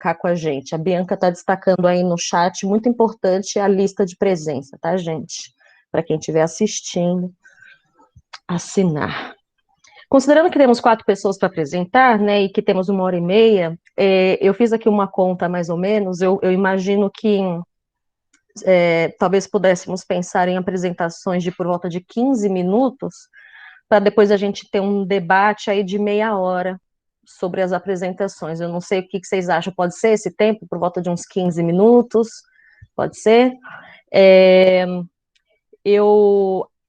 ficar com a gente. A Bianca está destacando aí no chat, muito importante a lista de presença, tá, gente? Para quem estiver assistindo, assinar. Considerando que temos 4 pessoas para apresentar, né, e que temos 1h30, eu fiz aqui uma conta mais ou menos, eu imagino que talvez pudéssemos pensar em apresentações de por volta de 15 minutos, para depois a gente ter um debate aí de meia hora sobre as apresentações. Eu não sei o que vocês acham, pode ser esse tempo, por volta de uns 15 minutos? Pode ser?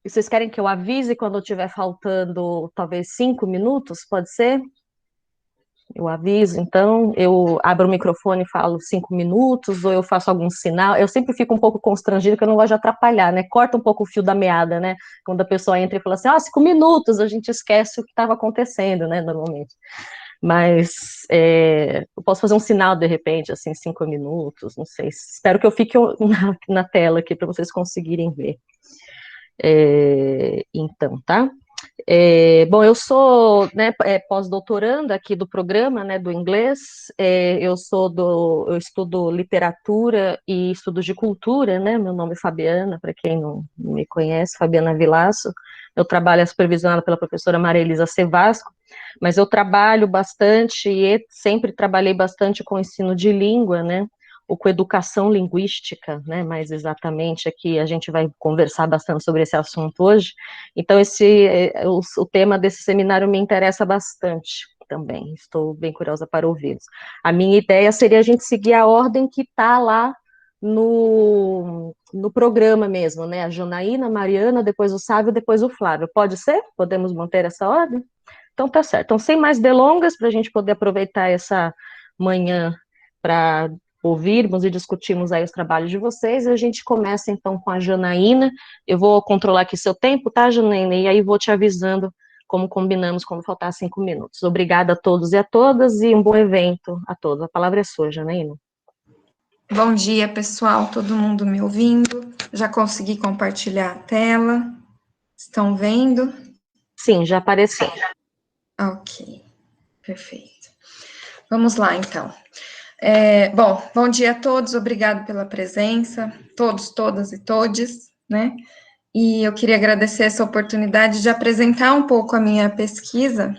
Vocês querem que eu avise quando estiver faltando talvez 5 minutos? Pode ser? Eu aviso, então, eu abro o microfone e falo 5 minutos, ou eu faço algum sinal. Eu sempre fico um pouco constrangido, porque eu não gosto de atrapalhar, né? Corta um pouco o fio da meada, né? Quando a pessoa entra e fala assim, 5 minutos, a gente esquece o que estava acontecendo, né, normalmente. Mas eu posso fazer um sinal, de repente, assim, 5 minutos, não sei. Espero que eu fique na tela aqui, para vocês conseguirem ver. Então, tá? Bom, eu sou, né, pós-doutoranda aqui do programa, né, do inglês. Eu estudo literatura e estudos de cultura, né? Meu nome é Fabiana, para quem não me conhece, Fabiana Vilaço. Eu trabalho supervisionada pela professora Maria Elisa Sevasco, mas eu trabalho bastante e sempre trabalhei bastante com ensino de língua, né? Ou com educação linguística, né, mais exatamente, aqui a gente vai conversar bastante sobre esse assunto hoje, então o tema desse seminário me interessa bastante também, estou bem curiosa para ouvi-los. A minha ideia seria a gente seguir a ordem que está lá no programa mesmo, né, a Janaína, a Mariana, depois o Sávio, depois o Flávio, pode ser? Podemos manter essa ordem? Então tá certo, então sem mais delongas, para a gente poder aproveitar essa manhã para ouvirmos e discutirmos aí os trabalhos de vocês, a gente começa então com a Janaína. Eu vou controlar aqui seu tempo, tá, Janaína? E aí vou te avisando como combinamos quando faltar 5 minutos. Obrigada a todos e a todas e um bom evento a todos. A palavra é sua, Janaína. Bom dia, pessoal, todo mundo me ouvindo? Já consegui compartilhar a tela? Estão vendo? Sim, já apareceu. Ok, perfeito. Vamos lá, então. Bom dia a todos, obrigado pela presença, todos, todas e todes, né? E eu queria agradecer essa oportunidade de apresentar um pouco a minha pesquisa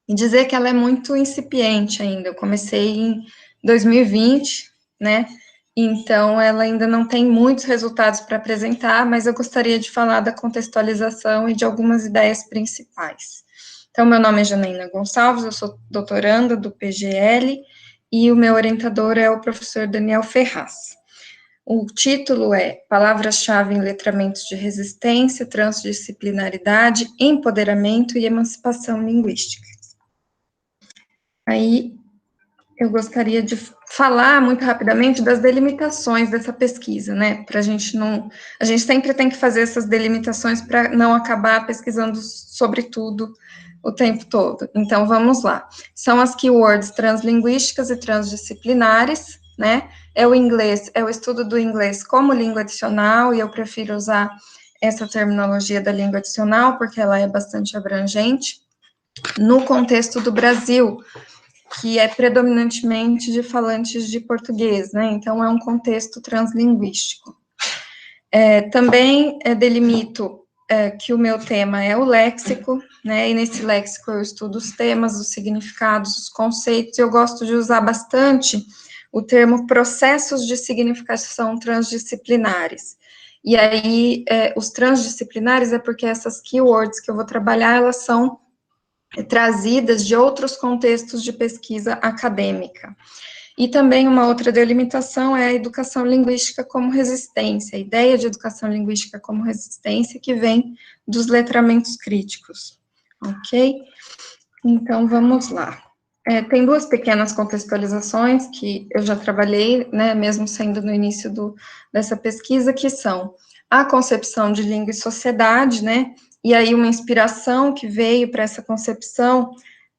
e dizer que ela é muito incipiente ainda. Eu comecei em 2020, né? Então, ela ainda não tem muitos resultados para apresentar, mas eu gostaria de falar da contextualização e de algumas ideias principais. Então, meu nome é Janaína Gonçalves, eu sou doutoranda do PGL, e o meu orientador é o professor Daniel Ferraz. O título é Palavras-chave em letramentos de resistência, transdisciplinaridade, empoderamento e emancipação linguística. Aí, eu gostaria de falar muito rapidamente das delimitações dessa pesquisa, né, para a gente sempre tem que fazer essas delimitações para não acabar pesquisando sobre tudo o tempo todo. Então, vamos lá. São as keywords translinguísticas e transdisciplinares, né, é o estudo do inglês como língua adicional, e eu prefiro usar essa terminologia da língua adicional, porque ela é bastante abrangente, no contexto do Brasil, que é predominantemente de falantes de português, né, então é um contexto translinguístico. Também delimito que o meu tema é o léxico, né, e nesse léxico eu estudo os temas, os significados, os conceitos, eu gosto de usar bastante o termo processos de significação transdisciplinares. E aí, os transdisciplinares é porque essas keywords que eu vou trabalhar, elas são trazidas de outros contextos de pesquisa acadêmica. E também uma outra delimitação é a educação linguística como resistência, a ideia de educação linguística como resistência que vem dos letramentos críticos, ok? Então, vamos lá. Tem 2 pequenas contextualizações que eu já trabalhei, né, mesmo sendo no início dessa pesquisa, que são a concepção de língua e sociedade, né, e aí uma inspiração que veio para essa concepção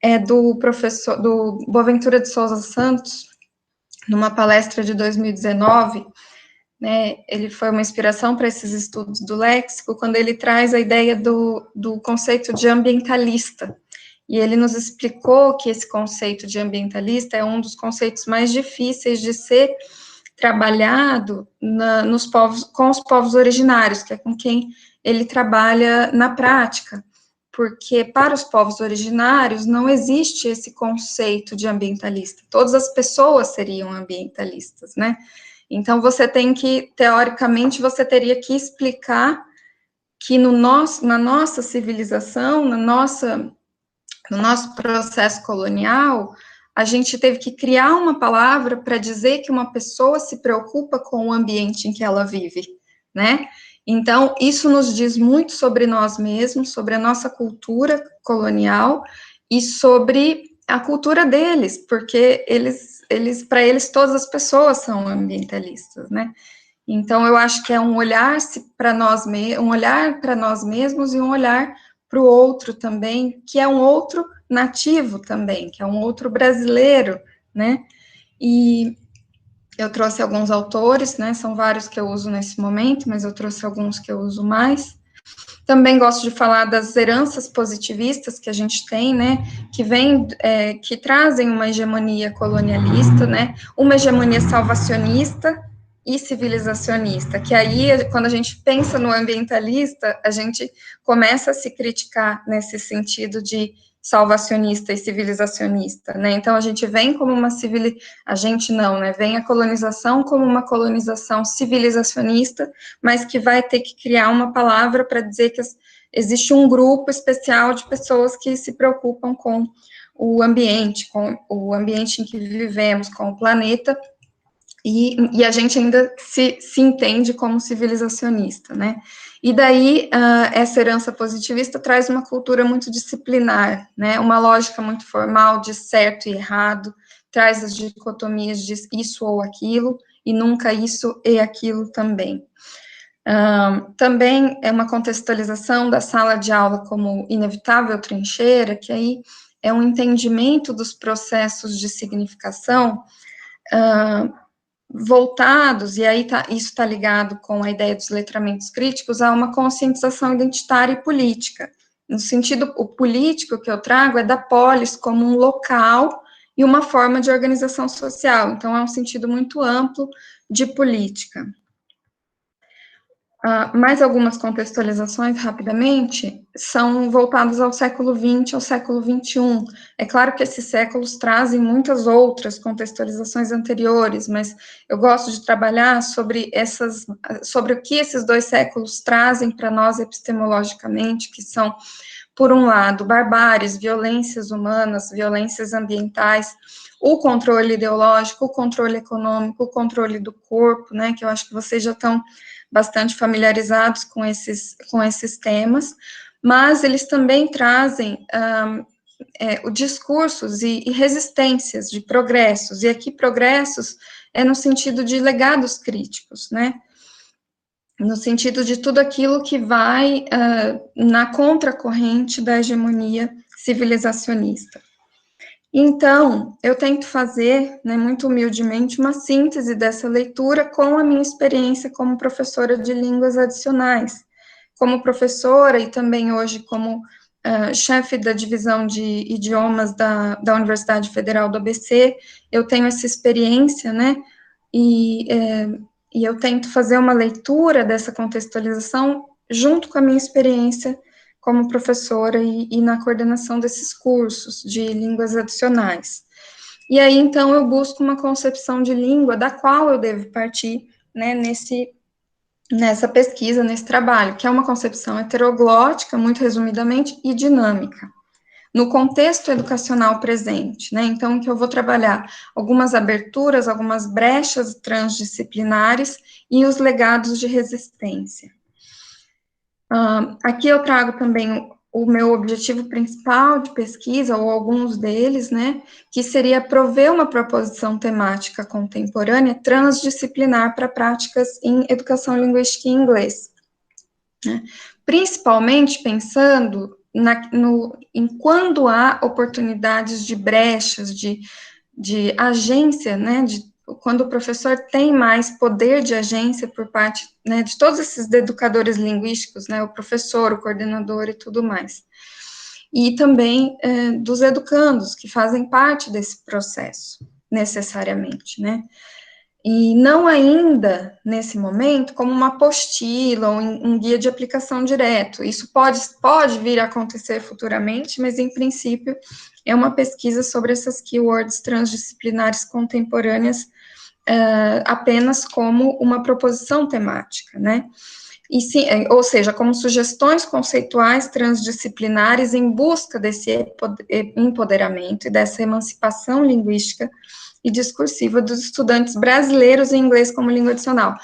é do professor, do Boaventura de Souza Santos, numa palestra de 2019, né, ele foi uma inspiração para esses estudos do léxico, quando ele traz a ideia do conceito de ambientalista. e ele nos explicou que esse conceito de ambientalista é um dos conceitos mais difíceis de ser trabalhado nos povos, com os povos originários, que é com quem ele trabalha na prática, porque para os povos originários não existe esse conceito de ambientalista. Todas as pessoas seriam ambientalistas, né? Então você tem que, teoricamente, você teria que explicar que na nossa civilização, no nosso processo colonial, a gente teve que criar uma palavra para dizer que uma pessoa se preocupa com o ambiente em que ela vive, né? Então, isso nos diz muito sobre nós mesmos, sobre a nossa cultura colonial e sobre a cultura deles, porque para eles, todas as pessoas são ambientalistas, né? Então, eu acho que é um olhar para nós, um olhar para nós mesmos e um olhar para o outro também, que é um outro nativo também, que é um outro brasileiro, né? E eu trouxe alguns autores, né? São vários que eu uso nesse momento, mas eu trouxe alguns que eu uso mais. Também gosto de falar das heranças positivistas que a gente tem, né? Que trazem uma hegemonia colonialista, né? Uma hegemonia salvacionista e civilizacionista, que aí, quando a gente pensa no ambientalista, a gente começa a se criticar nesse sentido de salvacionista e civilizacionista, né? Então a gente vem como uma a gente não, né? Vem a colonização como uma colonização civilizacionista, mas que vai ter que criar uma palavra para dizer que existe um grupo especial de pessoas que se preocupam com o ambiente em que vivemos, com o planeta, e a gente ainda se entende como civilizacionista, né? E daí, essa herança positivista traz uma cultura muito disciplinar, né? Uma lógica muito formal de certo e errado, traz as dicotomias de isso ou aquilo, e nunca isso e aquilo também. Também é uma contextualização da sala de aula como inevitável trincheira, que aí é um entendimento dos processos de significação, voltados, e aí isso está ligado com a ideia dos letramentos críticos, a uma conscientização identitária e política. No sentido, o político que eu trago é da polis como um local e uma forma de organização social, então é um sentido muito amplo de política. Mais algumas contextualizações, rapidamente, são voltadas ao século XX, ao século XXI. É claro que esses séculos trazem muitas outras contextualizações anteriores, mas eu gosto de trabalhar sobre o que esses dois séculos trazem para nós epistemologicamente, que são, por um lado, barbáries, violências humanas, violências ambientais, o controle ideológico, o controle econômico, o controle do corpo, né, que eu acho que vocês já estão bastante familiarizados com esses temas, mas eles também trazem discursos e resistências de progressos, e aqui progressos é no sentido de legados críticos, né, no sentido de tudo aquilo que vai na contracorrente da hegemonia civilizacionista. Então, eu tento fazer, né, muito humildemente, uma síntese dessa leitura com a minha experiência como professora de línguas adicionais. Como professora e também hoje como chefe da divisão de idiomas da Universidade Federal do ABC, eu tenho essa experiência, né, e eu tento fazer uma leitura dessa contextualização junto com a minha experiência como professora e na coordenação desses cursos de línguas adicionais. E aí, então, eu busco uma concepção de língua da qual eu devo partir, né, nessa pesquisa, nesse trabalho, que é uma concepção heteroglótica, muito resumidamente, e dinâmica, no contexto educacional presente, né, então, que eu vou trabalhar algumas aberturas, algumas brechas transdisciplinares e os legados de resistência. Aqui eu trago também o meu objetivo principal de pesquisa, ou alguns deles, né, que seria prover uma proposição temática contemporânea transdisciplinar para práticas em educação linguística em inglês, né, principalmente pensando em quando há oportunidades de brechas, de agência, né, quando o professor tem mais poder de agência por parte, né, de todos esses educadores linguísticos, né, o professor, o coordenador e tudo mais. e também dos educandos, que fazem parte desse processo, necessariamente, né? E não ainda, nesse momento, como uma apostila ou um guia de aplicação direto. Isso pode vir a acontecer futuramente, mas, em princípio, é uma pesquisa sobre essas keywords transdisciplinares contemporâneas apenas como uma proposição temática, né? E sim, ou seja, como sugestões conceituais transdisciplinares em busca desse empoderamento e dessa emancipação linguística e discursiva dos estudantes brasileiros em inglês como língua adicional.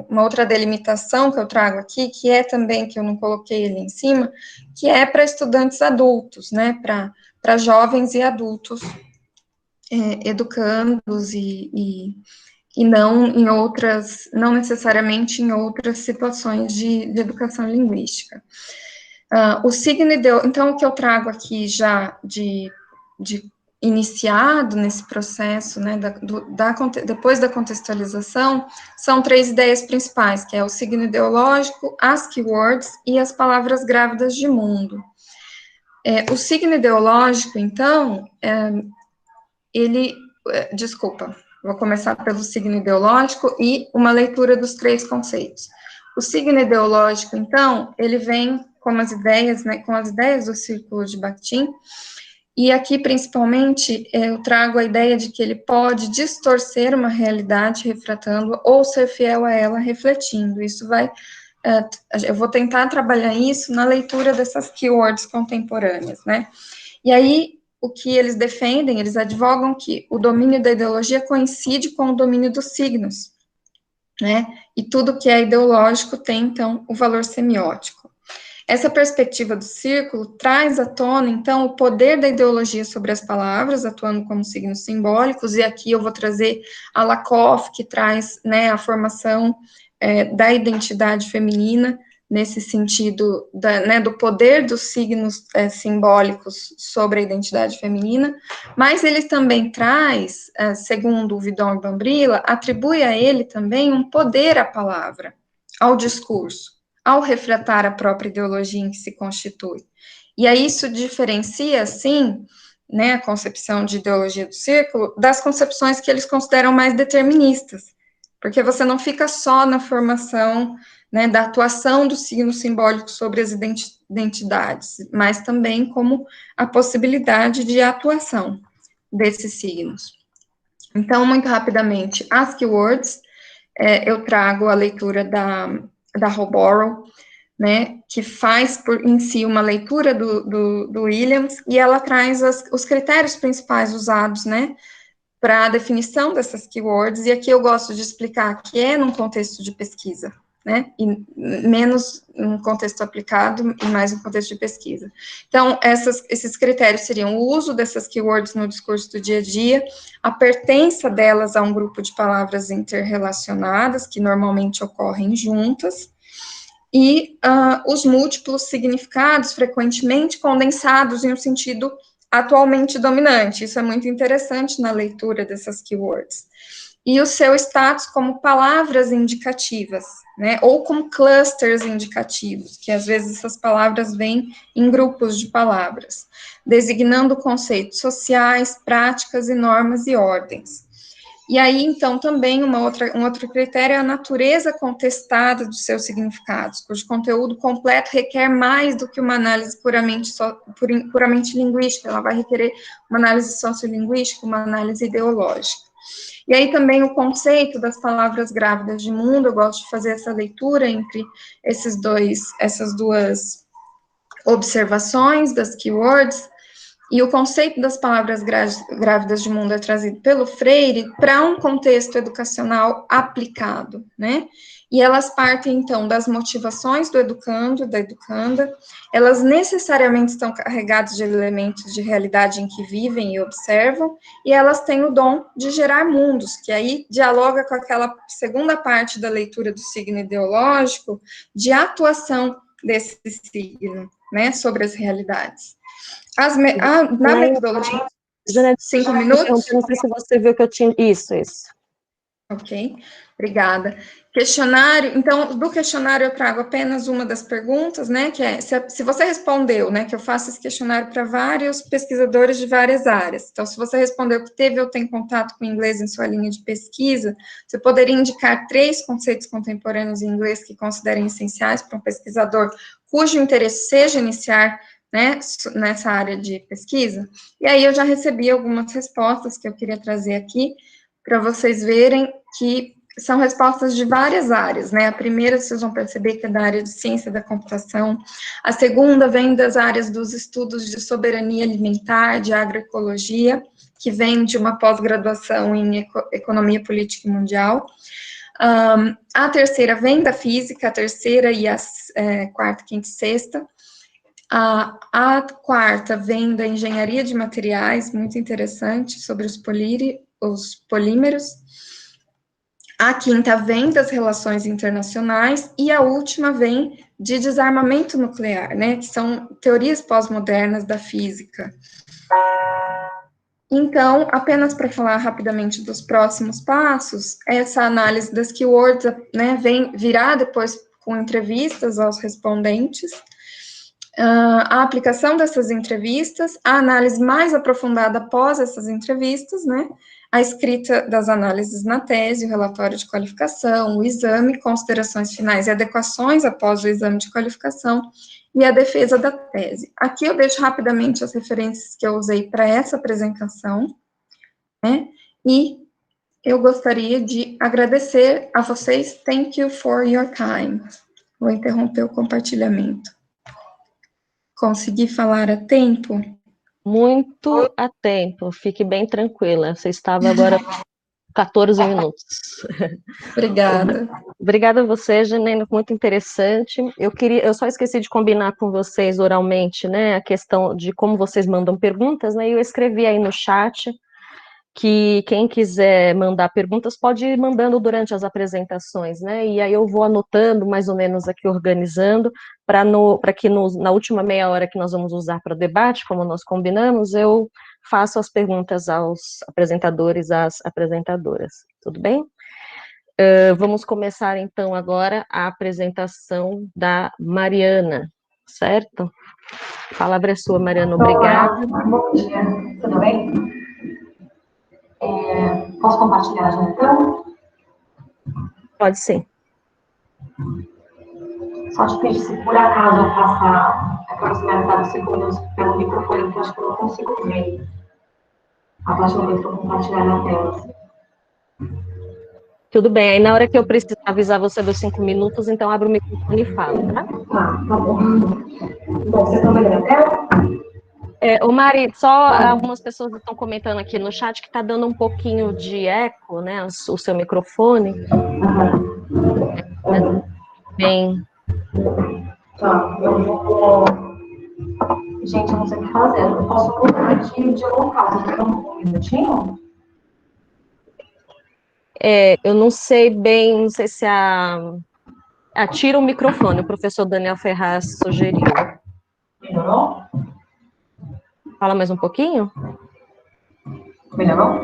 Uma outra delimitação que eu trago aqui, que é também, que eu não coloquei ali em cima, que é para estudantes adultos, né, para jovens e adultos, educandos e não em outras, não necessariamente em outras situações de educação linguística. Então, o que eu trago aqui já de iniciado nesse processo, né, depois da contextualização, são 3 ideias principais, que é o signo ideológico, as keywords e as palavras grávidas de mundo. O signo ideológico, então, vou começar pelo signo ideológico e uma leitura dos 3 conceitos. O signo ideológico, então, ele vem com as ideias, né, com as ideias do Círculo de Bakhtin, e aqui, principalmente, eu trago a ideia de que ele pode distorcer uma realidade refratando ou ser fiel a ela refletindo. Isso eu vou tentar trabalhar isso na leitura dessas keywords contemporâneas, né? E aí, o que eles defendem, eles advogam que o domínio da ideologia coincide com o domínio dos signos, né? E tudo que é ideológico tem, então, o valor semiótico. Essa perspectiva do círculo traz à tona, então, o poder da ideologia sobre as palavras, atuando como signos simbólicos, e aqui eu vou trazer a Lakoff, que traz, né, a formação da identidade feminina, nesse sentido do poder dos signos simbólicos sobre a identidade feminina, mas ele também traz, segundo o Vidal Bambrilla, atribui a ele também um poder à palavra, ao discurso, ao refratar a própria ideologia em que se constitui. E aí isso diferencia, sim, né, a concepção de ideologia do círculo das concepções que eles consideram mais deterministas, porque você não fica só na formação, né, da atuação do signo simbólico sobre as identidades, mas também como a possibilidade de atuação desses signos. Então, muito rapidamente, as keywords, eu trago a leitura da Hoborow, né, que faz em si uma leitura do Williams, e ela traz os critérios principais usados, né, para a definição dessas keywords, e aqui eu gosto de explicar que é num contexto de pesquisa, né, e menos num contexto aplicado e mais um contexto de pesquisa. Então, esses critérios seriam o uso dessas keywords no discurso do dia a dia, a pertença delas a um grupo de palavras interrelacionadas, que normalmente ocorrem juntas, e os múltiplos significados, frequentemente condensados em um sentido atualmente dominante. Isso é muito interessante na leitura dessas keywords. E o seu status como palavras indicativas, né, ou como clusters indicativos, que às vezes essas palavras vêm em grupos de palavras, designando conceitos sociais, práticas e normas e ordens. E aí, então, também um outro critério é a natureza contestada dos seus significados, cujo conteúdo completo requer mais do que uma análise puramente linguística, ela vai requerer uma análise sociolinguística, uma análise ideológica. E aí também o conceito das palavras grávidas de mundo, eu gosto de fazer essa leitura entre essas duas observações das keywords. E o conceito das palavras grávidas de mundo é trazido pelo Freire para um contexto educacional aplicado, né? E elas partem, então, das motivações do educando, da educanda, elas necessariamente estão carregadas de elementos de realidade em que vivem e observam, e elas têm o dom de gerar mundos, que aí dialoga com aquela segunda parte da leitura do signo ideológico, de atuação desse signo, né, sobre as realidades. Na metodologia, Janete, 5 minutos? não sei se você viu que eu tinha. Isso. Ok, obrigada. Questionário, então, do questionário eu trago apenas uma das perguntas, né, que é, se você respondeu, né, que eu faço esse questionário para vários pesquisadores de várias áreas, então, se você respondeu que teve ou tem contato com inglês em sua linha de pesquisa, você poderia indicar 3 conceitos contemporâneos em inglês que considerem essenciais para um pesquisador cujo interesse seja iniciar, né, nessa área de pesquisa? E aí eu já recebi algumas respostas que eu queria trazer aqui, para vocês verem que são respostas de várias áreas, né? A primeira, vocês vão perceber que é da área de ciência da computação. A segunda vem das áreas dos estudos de soberania alimentar, de agroecologia, que vem de uma pós-graduação em economia política e mundial. A terceira vem da física, a terceira e a quarta, quinta e sexta. A quarta vem da engenharia de materiais, muito interessante, sobre os polímeros. A quinta vem das relações internacionais, e a última vem de desarmamento nuclear, né, que são teorias pós-modernas da física. Então, apenas para falar rapidamente dos próximos passos, essa análise das keywords, né, virá depois com entrevistas aos respondentes, a aplicação dessas entrevistas, a análise mais aprofundada após essas entrevistas, né, a escrita das análises na tese, o relatório de qualificação, o exame, considerações finais e adequações após o exame de qualificação e a defesa da tese. Aqui eu deixo rapidamente as referências que eu usei para essa apresentação, né, e eu gostaria de agradecer a vocês. Thank you for your time. Vou interromper o compartilhamento. Consegui falar a tempo? Muito a tempo, fique bem tranquila. Você estava agora 14 minutos. Obrigada. Obrigada a você, Janine, muito interessante. Eu só esqueci de combinar com vocês oralmente, né, a questão de como vocês mandam perguntas, né, e eu escrevi aí no chat que quem quiser mandar perguntas pode ir mandando durante as apresentações, né? E aí eu vou anotando, mais ou menos aqui, organizando, para que na última meia hora que nós vamos usar para o debate, como nós combinamos, eu faço as perguntas aos apresentadores, às apresentadoras. Tudo bem? Vamos começar, então, agora a apresentação da Mariana, certo? A palavra é sua, Mariana, obrigada. Bom dia, tudo bem? Posso compartilhar já, então? Pode sim. Só te pedir, se por acaso eu passar aproximadamente 5 minutos pelo microfone, porque eu acho que eu não consigo ver a partir do momento que eu compartilhar na tela. Tudo bem, aí na hora que eu precisar avisar você dos 5 minutos, então abre o microfone e fala, tá? Tá bom. Bom, vocês estão vendo na tela? Ô Mari, só algumas pessoas estão comentando aqui no chat que está dando um pouquinho de eco, né, o seu microfone. Bem... Tá, eu vou... Gente, eu não sei o que fazer. Eu posso colocar aqui de local. Vocês estão um minutinho? Eu não sei bem, não sei se tira o microfone, o professor Daniel Ferraz sugeriu. Melhorou? Fala mais um pouquinho? Melhorou?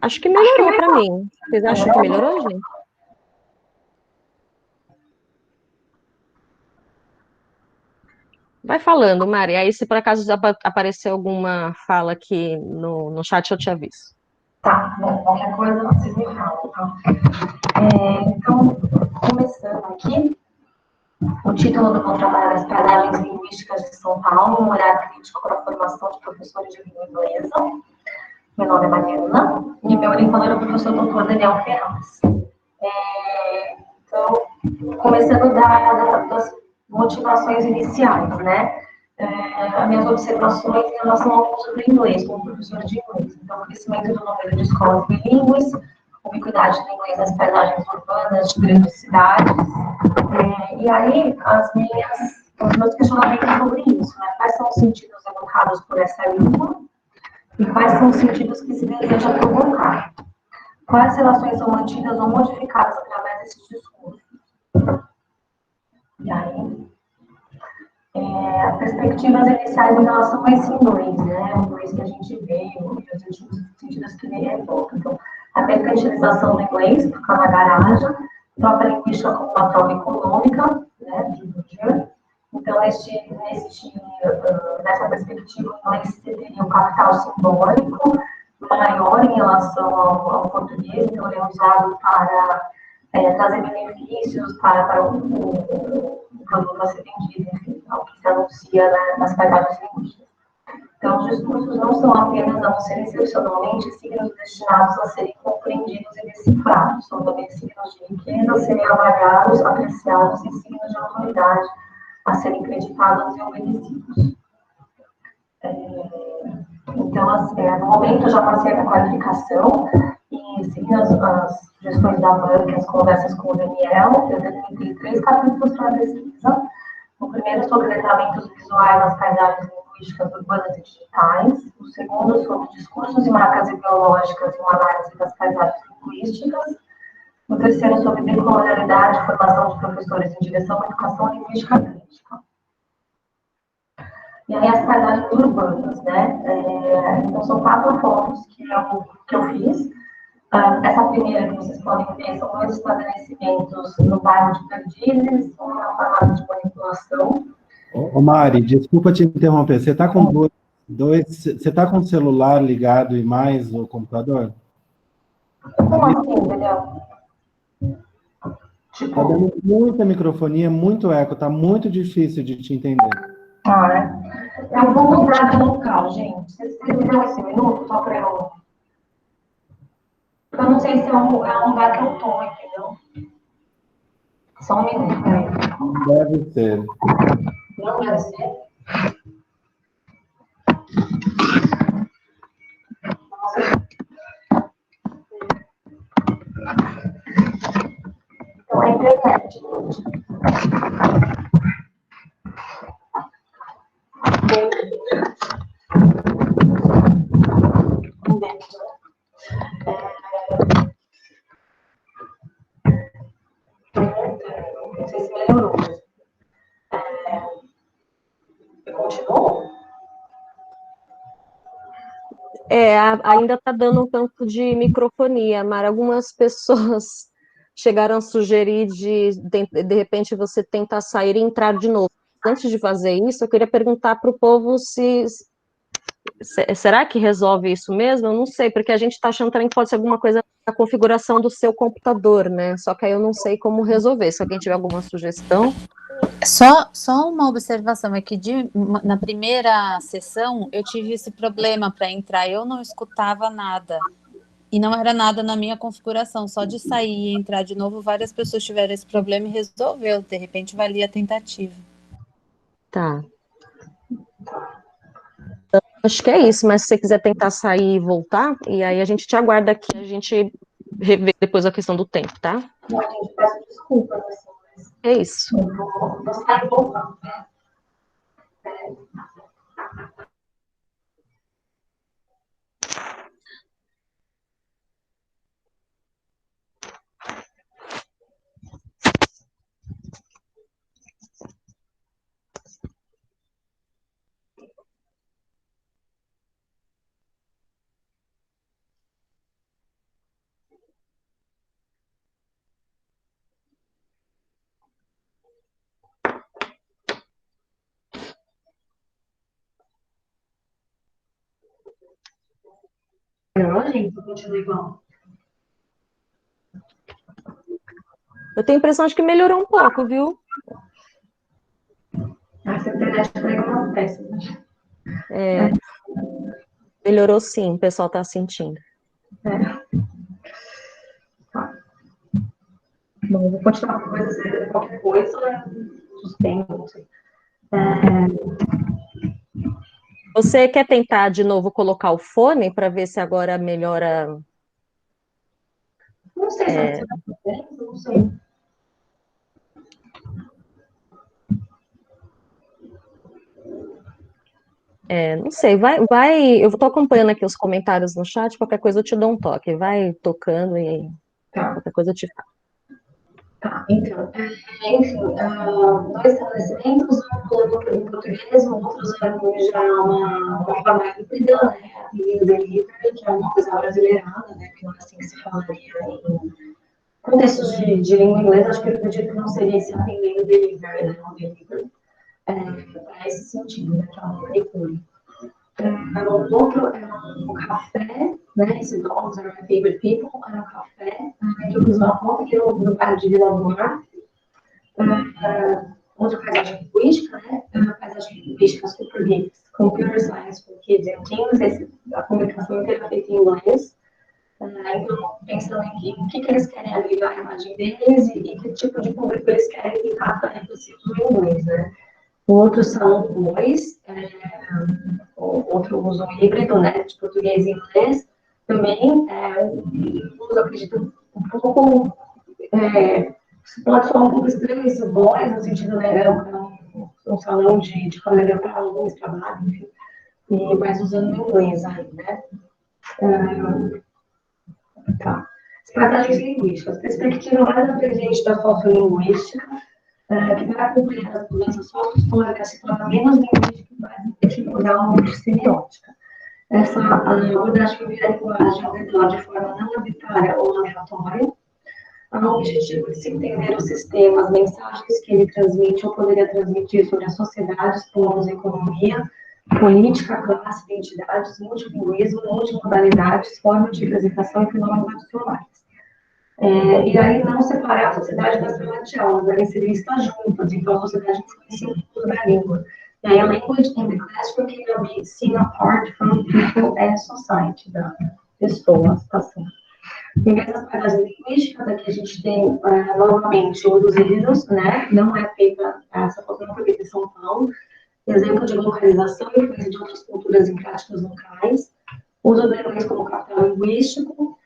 Acho que melhorou para mim. Vocês acham que melhorou, gente? Vai falando, Mari. Aí, se por acaso aparecer alguma fala aqui no chat, eu te aviso. Tá, bom, qualquer coisa vocês me falam, tá? Então, começando aqui, o título do meu trabalho é As Paisagens Linguísticas de São Paulo, um olhar crítico para a formação de professores de língua inglesa. Meu nome é Mariana, e meu orientador é o professor Dr. Daniel Ferraz. Então, começando das motivações iniciais, né? As minhas observações em relação ao uso do inglês, como professor de inglês. Então, o crescimento do número de escolas bilíngues, ubiquidade do inglês nas paisagens urbanas de grandes cidades. E aí, os meus questionamentos sobre isso, né? Quais são os sentidos evocados por essa língua e quais são os sentidos que se deseja provocar? Quais relações são mantidas ou modificadas através desses discursos? E aí, as perspectivas iniciais em relação a esse inglês, né? O inglês que a gente vê, e os sentidos que ele evoca. Então, a mercantilização do inglês, ficar na garagem, troca linguística como uma troca econômica, né, de então, nessa perspectiva, o inglês teria um capital simbólico maior em relação ao português, então ele é usado para trazer benefícios para o produto a ser vendido, enfim, ao que se anuncia, né, nas paisagens linguísticas. Então, os discursos não são apenas, a não ser excepcionalmente, signos destinados a serem compreendidos e decifrados, são também signos de riqueza a serem avaliados, apreciados e signos de autoridade a serem creditados e obedecidos. Então, no momento, eu já passei a qualificação e, seguindo as sugestões da banca, as conversas com o Daniel, eu delimitei 3 capítulos para a pesquisa. O primeiro sobre letramentos visuais nas paisagens linguísticas urbanas e digitais. O segundo sobre discursos e marcas ideológicas e uma análise das paisagens linguísticas. O terceiro sobre decolonialidade e formação de professores em direção à educação linguística crítica. E aí as paisagens urbanas, né? Então são 4 fotos que eu fiz. Essa primeira que vocês podem ver são 2 estabelecimentos no bairro de Perdizes, uma farmácia de manipulação. Ô Mari, desculpa te interromper, você está com você está com o celular ligado e mais o computador? Como assim, Daniel? Está dando muita microfonia, muito eco, está muito difícil de te entender. Eu vou mudar de local, gente. Vocês me dão esse minuto só para eu... Eu não sei se é um lugar que eu estou, entendeu? Só um minuto, peraí. Deve ser. Não deve ser? Então, é internet, gente. Não sei se melhorou. Continuou? Ainda está dando um tanto de microfonia, Mara. Algumas pessoas chegaram a sugerir de repente você tentar sair e entrar de novo. Antes de fazer isso, eu queria perguntar para o povo será que resolve isso mesmo? Eu não sei, porque a gente está achando também que pode ser alguma coisa na configuração do seu computador, né? Só que aí eu não sei como resolver. Se alguém tiver alguma sugestão. Só uma observação, é que na primeira sessão eu tive esse problema para entrar, eu não escutava nada. E não era nada na minha configuração, só de sair e entrar de novo, várias pessoas tiveram esse problema e resolveu. De repente valia a tentativa. Tá. Acho que é isso, mas se você quiser tentar sair e voltar, e aí a gente te aguarda aqui, a gente revê depois a questão do tempo, tá? Não, gente, peço desculpas, assim, mas É isso. eu vou sair e voltar. Melhorou, gente? Continua igual. Eu tenho a impressão de que melhorou um pouco, viu? Essa internet pegou umas peças, né? Melhorou sim, o pessoal está sentindo. Tá. Bom, eu vou continuar com qualquer coisa, suspendo, não sei. Você quer tentar de novo colocar o fone para ver se agora melhora? Não sei se é não sei. Não sei, eu estou acompanhando aqui os comentários no chat, qualquer coisa eu te dou um toque, vai tocando e Tá. qualquer coisa eu te falo. Tá, então, enfim, dois estabelecimentos, um falando em português, o outro usando já uma forma híbrida, né, a delivery, que é uma coisa brasileirada, né, que não é assim que se falaria em contextos de língua inglesa, acho que eu acredito que não seria esse atendendo delivery, né, não delivery, para esse sentido, né, que é uma manicure. O outro é um café, né? Esse Dogs Are My Favorite People, é um café, que eu fiz uma foto aqui no bairro de Vila do Mar. Outra paisagem linguística, né? É uma paisagem linguística super hits, Computer Science for Kids and Teens, a comunicação inteira feita em inglês. Então, pensando em o que eles querem agregar a imagem deles e que tipo de público eles querem que cada possível no inglês, né? O outro são dois, outro uso híbrido, né, de português e inglês, também uso, acredito, um pouco, pode soar um pouco estranho esse boys, no sentido, né, um salão de colega para alguns trabalhos, enfim, mas usando o inglês aí, né. Tá. Estratégias linguísticas, perspectiva mais abrangente da sociolinguística, que vai acompanhar as mudanças sociohistóricas, se torna menos linguística e mais efetivamente semiótica. Essa abordagem vira a linguagem ao redor de forma não arbitrária ou aleatória, há o objetivo de se entender os sistemas, mensagens que ele transmite ou poderia transmitir sobre as sociedades, povos, economia, política, classe, identidades, multilinguismo, multimodalidades, formas de representação e fenômenos adicionais. E aí não separar a sociedade da sala de aula, devem ser vistas juntas, então a sociedade influencia o uso da língua. E aí a language in the classroom can be seen apart from people and society, da pessoa, citação. Em vez das paisagens linguísticas, aqui a gente tem, novamente, o dos híbridos, né? Não é feita, essa foto não foi feita em São Paulo. Exemplo de localização e influência de outras culturas em práticas locais. Uso do inglês como capital linguístico.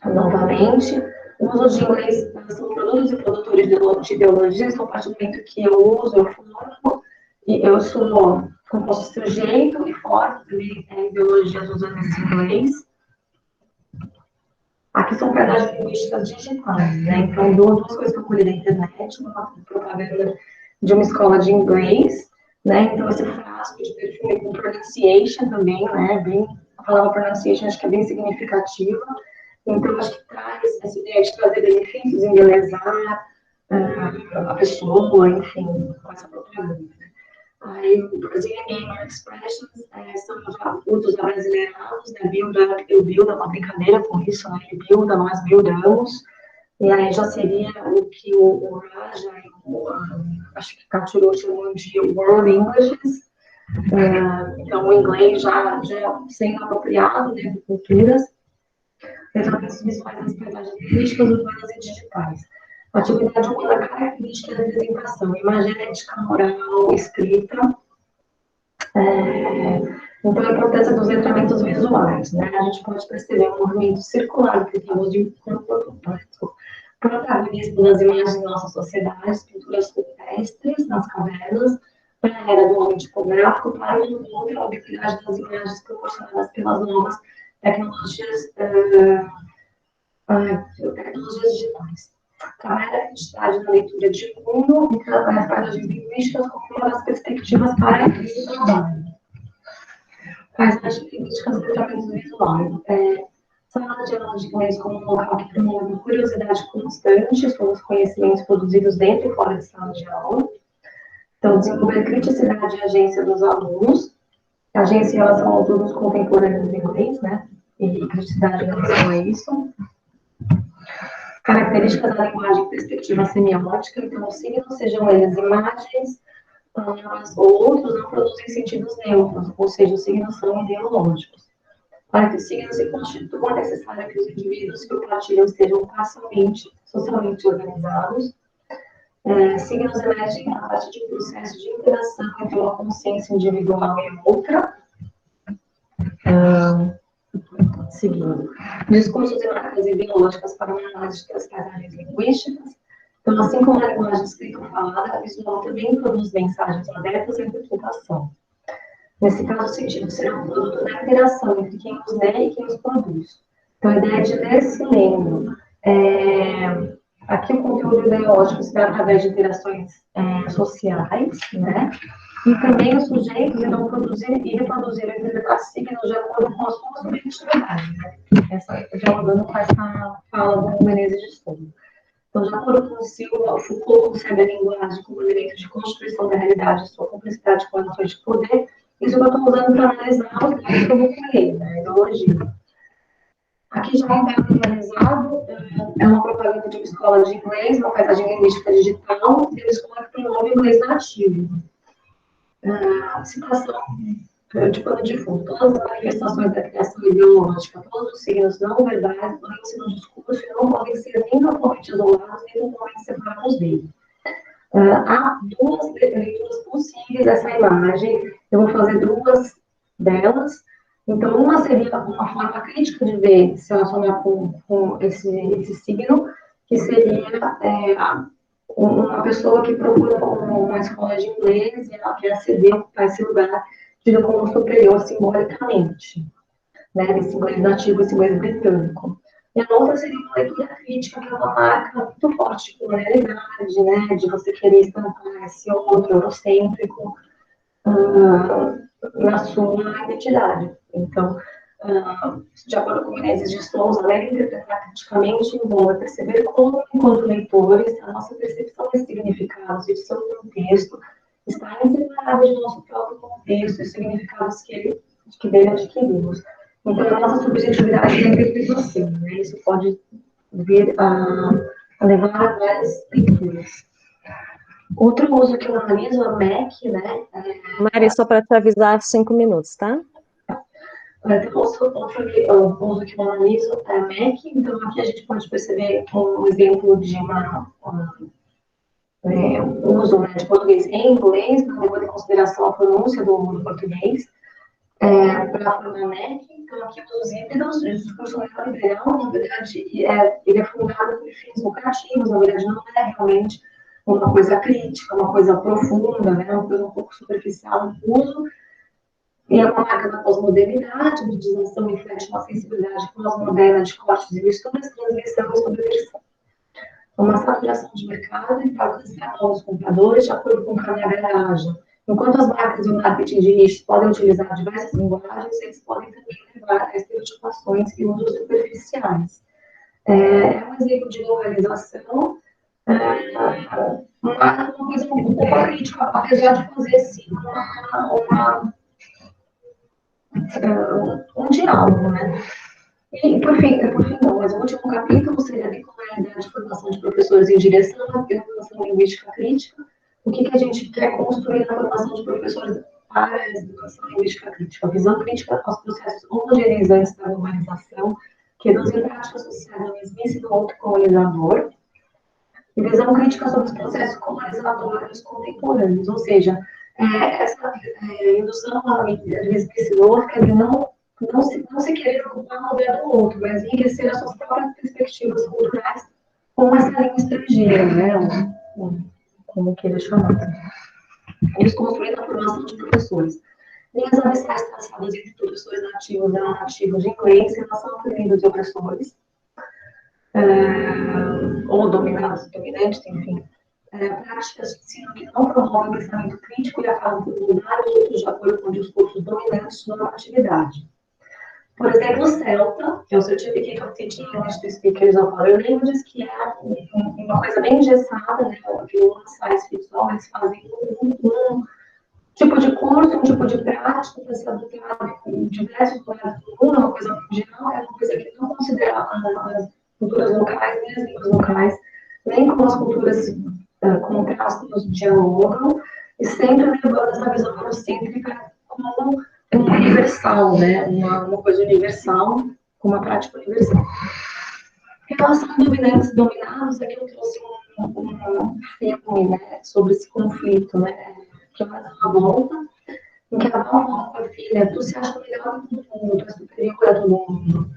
Novamente, o uso de inglês são produtos e produtores de ideologias, a partir do momento que eu uso, eu formo, e eu sou composto sujeito e formo ideologias usando esse inglês. Aqui são pedaços linguísticas digitais, né? Então, duas coisas que eu colhi na internet, uma propaganda de uma escola de inglês, né? Então, esse frasco de perfume com pronunciation também, né? A palavra pronunciation acho que é bem significativa. Então, acho que traz essa ideia de trazer benefícios, embelezar a pessoa, enfim, com essa propaganda. Aí, o Brazilian Gamer Expressions são já usos abrasileirados, né? Eu build, é uma brincadeira com isso, né? Ele builda, nós buildamos. E aí já seria o que o Raja, acho que Katuro chamou de World Englishes. Então, o inglês já sendo apropriado, né, de culturas. Referências visuais das paisagens linguísticas, urbanas e digitais. Atividade humana característica da apresentação, imagética, moral, escrita. Então, a importância dos letramentos visuais, né? A gente pode perceber um movimento circular que estamos de protagonismo das imagens de nossas sociedades, pinturas rupestres nas cavernas, para a era do homem tipográfico, para o encontro a ubiquidade das imagens proporcionadas pelas novas tecnologias digitais. Trabalha a identidade da leitura de mundo e trabalha as paisagens linguísticas como uma das perspectivas para esse trabalho. Paisagens linguísticas e letramento visual. Sala de aula de inglês como um local que promove curiosidade constante sobre os conhecimentos produzidos dentro e fora de sala de aula. Então, desenvolver criticidade e agência dos alunos, agência em relação aos usos contemporâneos do inglês, né? E criticidade em relação a isso. Características da linguagem e perspectiva semiótica, então, os signos, sejam eles imagens, palavras ou outros, não produzem sentidos neutros, ou seja, os signos são ideológicos. Para que os signos se constituam, é necessário que os indivíduos que o partilham estejam socialmente organizados. Signos emergem a partir de um processo de interação entre uma consciência individual e outra. Seguindo. Discursos e marcas ideológicas para uma análise das paisagens linguísticas. Então, assim como a linguagem escrita ou falada, a visual também produz mensagens abertas à interpretação. Nesse caso, o sentido será um produto da interação entre quem os lê e quem os produz. Então, a ideia de ler se lendo. aqui o conteúdo ideológico se dá através de interações sociais, né? E também os sujeitos irão produzir e reproduzir ou interpretar signos de acordo com a sua subjetividade, né? Essa, dialogando com essa fala do Menezes de Souza. Então, de acordo com o Silva, Foucault concebe a linguagem como elemento de constituição da realidade e sua cumplicidade com relações de poder. Isso eu estou usando para analisar os dados que eu vou colher, né? A ideologia. Aqui já um dado analisado, é uma propaganda de uma escola de inglês, uma paisagem linguística digital, e uma escola que tem nome inglês nativo. Citação de pano de fundo. Todas as manifestações da criação ideológica, todos os signos não verbais, podem-se no discurso e não podem ser nem totalmente isolados, nem totalmente separados dele. Há duas leituras possíveis dessa imagem, eu vou fazer duas delas. Então, uma seria uma forma crítica de ver, se relacionar com esse signo, que seria uma pessoa que procura uma escola de inglês e ela quer aceder a esse lugar tido como superior simbolicamente, né, esse inglês nativo, esse inglês britânico. E a outra seria uma leitura crítica, que é uma marca muito forte de colonialidade, né, de você querer estampar esse outro eurocêntrico na sua identidade. Então, de acordo com Menezes de Souza, ler e interpretar criticamente envolve perceber como, enquanto leitores, a nossa percepção de significados e de seu contexto está inseparável do nosso próprio contexto e significados que dele adquirimos. Então, a nossa subjetividade é a interpretação, né? Isso pode vir a levar a várias leituras. Outro uso que eu analiso é o MEC, né? Mari, só para te avisar, 5 minutos, tá? Outro uso que eu analiso é o MEC, então aqui a gente pode perceber um exemplo de um uso, né, de português em inglês, levando em consideração a pronúncia do português, para formar MEC. Então, aqui os híbridos, o discurso neoliberal, na verdade, ele é fundado por fins lucrativos, na verdade, não é realmente uma coisa crítica, uma coisa profunda, né, uma coisa um pouco superficial no uso. E é uma marca da pós-modernidade, de utilização reflete uma sensibilidade pós-moderna de cortes e misturas, transgressão e subversão. Uma saturação de mercado e para alcançar novos compradores de acordo com cada garagem. Enquanto as marcas e o marketing de nicho podem utilizar diversas linguagens, eles podem também levar a estereotipações e usos superficiais. É um exemplo de localização, uma coisa um pouco crítica, apesar de fazer sim um diálogo, né? E, por fim, não, mas o último capítulo seria a bipolaridade de formação de professores em direção à formação linguística crítica. O que a gente quer construir na formação de professores para a educação linguística crítica? A visão crítica aos processos homogeneizantes da globalização, que reduzem práticas sociais na mesmice do outro colonizador, e visão crítica sobre os processos colonizadores contemporâneos, ou seja, essa indução à mesmice do outro quer dizer não se querer ocupar o lugar do outro, mas enriquecer as suas próprias perspectivas culturais com essa língua estrangeira, né? Como queira chamar. Eles construíram a formação de professores. Linhas abissais traçadas entre professores nativos e não nativos de inglês em relação a oprimidos e opressores, ou dominados e dominantes, enfim. Práticas de ensino que não promovem o pensamento crítico e acabam por mudar os outros de acordo com discursos dominantes na atividade. Por exemplo, o CELTA, que é o Certificate of Teaching English to Speakers of Other Languages, que é uma coisa bem engessada, né? Que one size fits all, eles fazem um tipo de curso, um tipo de prática para ser adotado em diversos lugares do mundo, uma coisa mundial, é uma coisa que não considera as culturas locais, nem as línguas locais, nem como as culturas contrastam, dialogam, e sempre levando essa visão eurocêntrica como universal, né? Uma coisa universal, uma prática universal. Em relação a dominantes e dominados, aqui eu trouxe um filme, né, sobre esse conflito, né, que é mais uma volta, em que a avó fala para a filha: tu se acha melhor que todo mundo, tu é superior a todo mundo.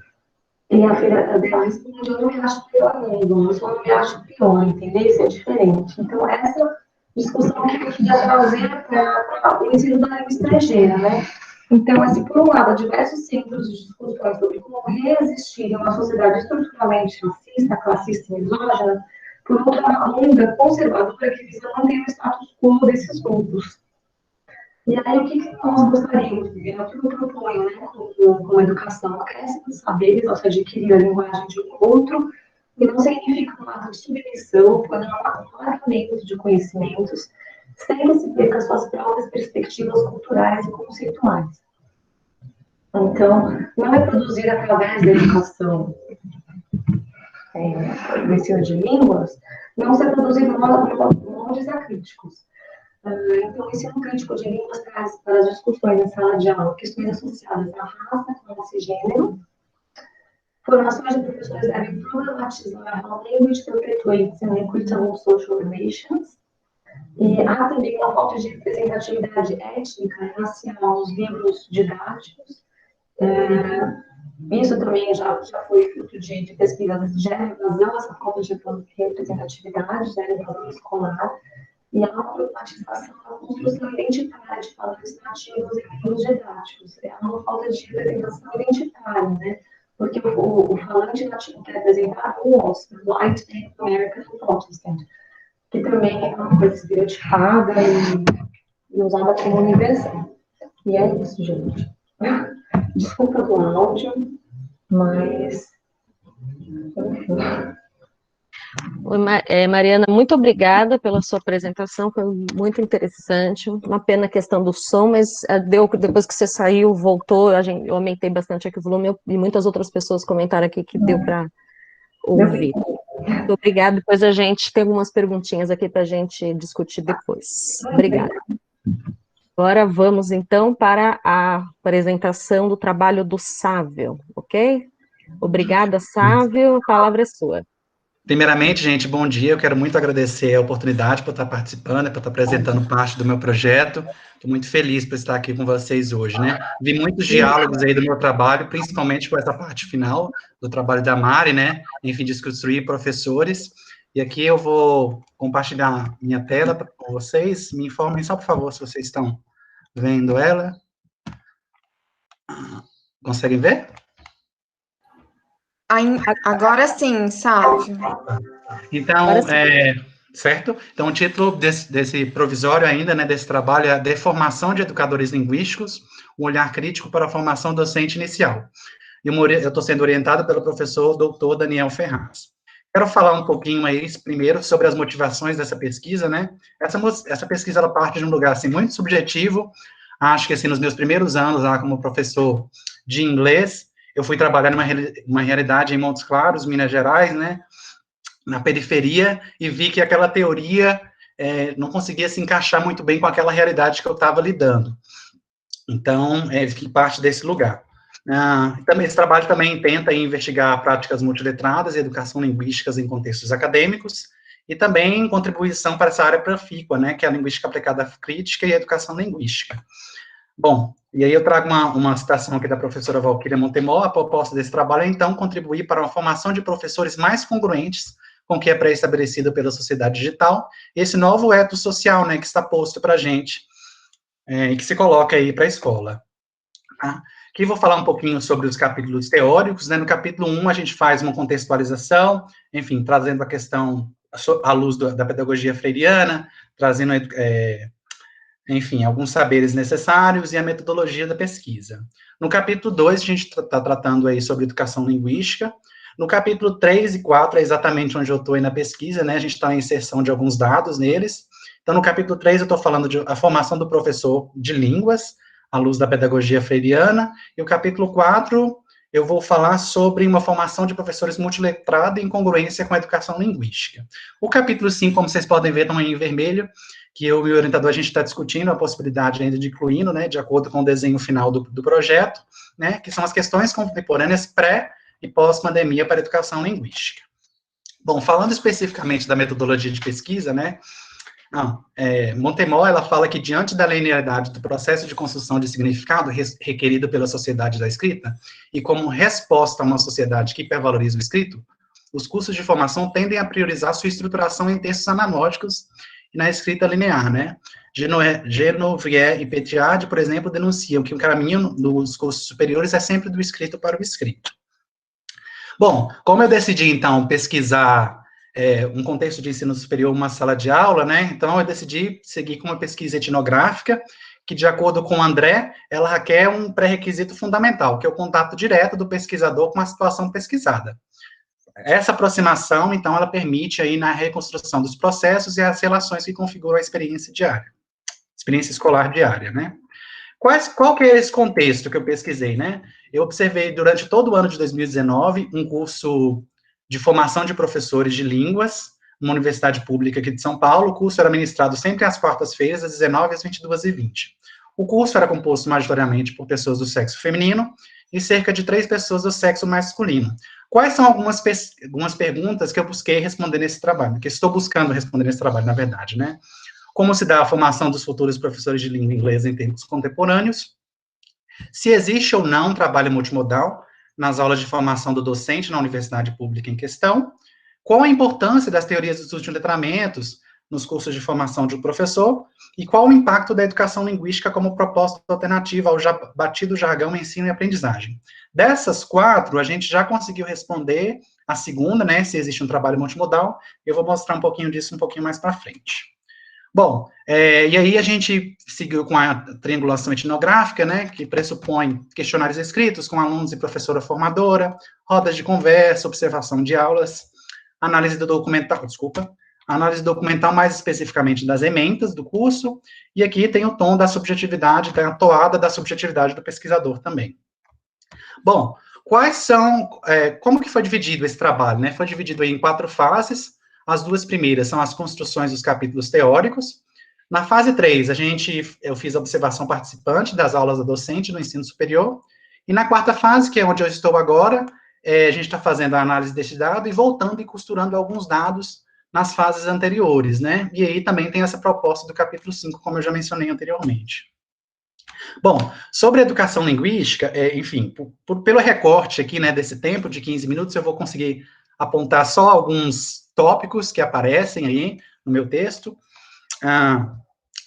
E a filha dela responde: eu não me acho melhor mundo, eu só não me acho pior, entendeu? Isso é diferente. Então, essa discussão que eu queria trazer para o ensino da língua estrangeira, né? Então, por um lado, há diversos centros de discussão sobre como resistir a uma sociedade estruturalmente racista, classista e misógina, por outra onda conservadora que visa manter o status quo desses grupos. E aí, o que nós gostaríamos de ver? É o que eu proponho, né, com educação, acréscimo de saberes ao se adquirir a linguagem de um outro, que não significa um ato de submissão, quando é um alargamento de conhecimentos, sem que se perca suas próprias perspectivas culturais e conceituais. Então, não é produzir através da educação do ensino de línguas, não ser produzido moldes acríticos. Então, o ensino crítico de línguas traz para as discussões na sala de aula questões associadas à raça, classe e gênero. Formações de professores devem problematizar how language perpetuates and equitable social relations. E há também uma falta de representatividade étnica e racial nos livros didáticos. Isso também já foi fruto de pesquisas de gera evasão, essa falta de representatividade, gera evasão escolar. E há uma problematização da construção identitária de padrões nativos em livros didáticos. Há uma falta de representação identitária, né? Porque o falante nativo que é representado é o Oscar, White American Protestant, que também é uma coisa estereotipada e usada como universal. E é isso, gente. Desculpa do áudio, mas... Enfim. Mariana, muito obrigada pela sua apresentação, foi muito interessante. Uma pena a questão do som, mas depois que você saiu, voltou, eu aumentei bastante aqui o volume e muitas outras pessoas comentaram aqui que deu para ouvir. Muito obrigada. Depois a gente tem algumas perguntinhas aqui para a gente discutir depois. Obrigada. Agora vamos então para a apresentação do trabalho do Sávio, ok? Obrigada, Sávio, a palavra é sua. Primeiramente, gente, bom dia. Eu quero muito agradecer a oportunidade por estar participando, por estar apresentando parte do meu projeto. Estou muito feliz por estar aqui com vocês hoje, né? Vi muitos diálogos aí do meu trabalho, principalmente com essa parte final do trabalho da Mari, né? Enfim, desconstruir professores. E aqui eu vou compartilhar minha tela com vocês. Me informem só, por favor, se vocês estão vendo ela. Conseguem ver? Agora sim, Sávio. Então, certo? Então, o título desse provisório ainda, né, desse trabalho é a Formação de Educadores Linguísticos, um olhar crítico para a formação docente inicial. E eu estou sendo orientado pelo professor doutor Daniel Ferraz. Quero falar um pouquinho aí, primeiro, sobre as motivações dessa pesquisa, né? Essa pesquisa, ela parte de um lugar, assim, muito subjetivo. Acho que, assim, nos meus primeiros anos, lá como professor de inglês, eu fui trabalhar numa realidade em Montes Claros, Minas Gerais, né, na periferia, e vi que aquela teoria não conseguia se encaixar muito bem com aquela realidade que eu estava lidando. Então, fiquei parte desse lugar. Também, esse trabalho também tenta investigar práticas multiletradas e educação linguísticas em contextos acadêmicos, e também contribuição para essa área profícua, né, que é a linguística aplicada crítica e a educação linguística. Bom, e aí eu trago uma citação aqui da professora Valquíria Montemor. A proposta desse trabalho é, então, contribuir para uma formação de professores mais congruentes com o que é pré-estabelecido pela sociedade digital, esse novo ethos social, né, que está posto para a gente, e que se coloca aí para a escola. Tá? Aqui vou falar um pouquinho sobre os capítulos teóricos, né. No capítulo 1, a gente faz uma contextualização, enfim, trazendo a questão à luz da pedagogia freiriana, trazendo enfim, alguns saberes necessários e a metodologia da pesquisa. No capítulo 2, a gente está tratando aí sobre educação linguística. No capítulo 3 e 4 é exatamente onde eu estou aí na pesquisa, né? A gente está em inserção de alguns dados neles. Então, no capítulo 3, eu estou falando de a formação do professor de línguas, à luz da pedagogia freiriana. E o capítulo 4, eu vou falar sobre uma formação de professores multiletrada em congruência com a educação linguística. O capítulo 5, como vocês podem ver, está em vermelho, que eu e o orientador, a gente está discutindo a possibilidade ainda de incluindo, né, de acordo com o desenho final do projeto, né, que são as questões contemporâneas pré- e pós-pandemia para a educação linguística. Bom, falando especificamente da metodologia de pesquisa, né, Montemor, ela fala que diante da linearidade do processo de construção de significado requerido pela sociedade da escrita, e como resposta a uma sociedade que hipervaloriza o escrito, os cursos de formação tendem a priorizar sua estruturação em textos analógicos e na escrita linear, né? Genovier e Petiade, por exemplo, denunciam que o caminho dos cursos superiores é sempre do escrito para o escrito. Bom, como eu decidi, então, pesquisar um contexto de ensino superior, uma sala de aula, né? Então, eu decidi seguir com uma pesquisa etnográfica, que, de acordo com o André, ela requer um pré-requisito fundamental, que é o contato direto do pesquisador com a situação pesquisada. Essa aproximação, então, ela permite aí na reconstrução dos processos e as relações que configuram a experiência diária, experiência escolar diária, né? Qual que é esse contexto que eu pesquisei, né? Eu observei durante todo o ano de 2019 um curso de formação de professores de línguas, numa universidade pública aqui de São Paulo. O curso era ministrado sempre às quartas-feiras, das 19 às 22h20. O curso era composto majoritariamente por pessoas do sexo feminino e cerca de 3 pessoas do sexo masculino. Quais são algumas perguntas que eu busquei responder nesse trabalho, que estou buscando responder nesse trabalho, na verdade, né? Como se dá a formação dos futuros professores de língua inglesa em tempos contemporâneos, se existe ou não um trabalho multimodal nas aulas de formação do docente na universidade pública em questão, qual a importância das teorias dos últimos letramentos nos cursos de formação de um professor, e qual o impacto da educação linguística como proposta alternativa ao batido jargão ensino e aprendizagem. Dessas 4, a gente já conseguiu responder a segunda, né, se existe um trabalho multimodal. Eu vou mostrar um pouquinho disso um pouquinho mais para frente. Bom, e aí a gente seguiu com a triangulação etnográfica, né, que pressupõe questionários escritos com alunos e professora formadora, rodas de conversa, observação de aulas, análise documental mais especificamente das ementas do curso, e aqui tem o tom da subjetividade, tem a toada da subjetividade do pesquisador também. Bom, como que foi dividido esse trabalho, né? Foi dividido aí em 4 fases. As 2 primeiras são as construções dos capítulos teóricos. Na fase 3, eu fiz a observação participante das aulas da docente no ensino superior. E na 4ª fase, que é onde eu estou agora, a gente está fazendo a análise desse dado e voltando e costurando alguns dados nas fases anteriores, né? E aí também tem essa proposta do capítulo 5, como eu já mencionei anteriormente. Bom, sobre educação linguística, enfim, pelo recorte aqui, né, desse tempo de 15 minutos, eu vou conseguir apontar só alguns tópicos que aparecem aí no meu texto.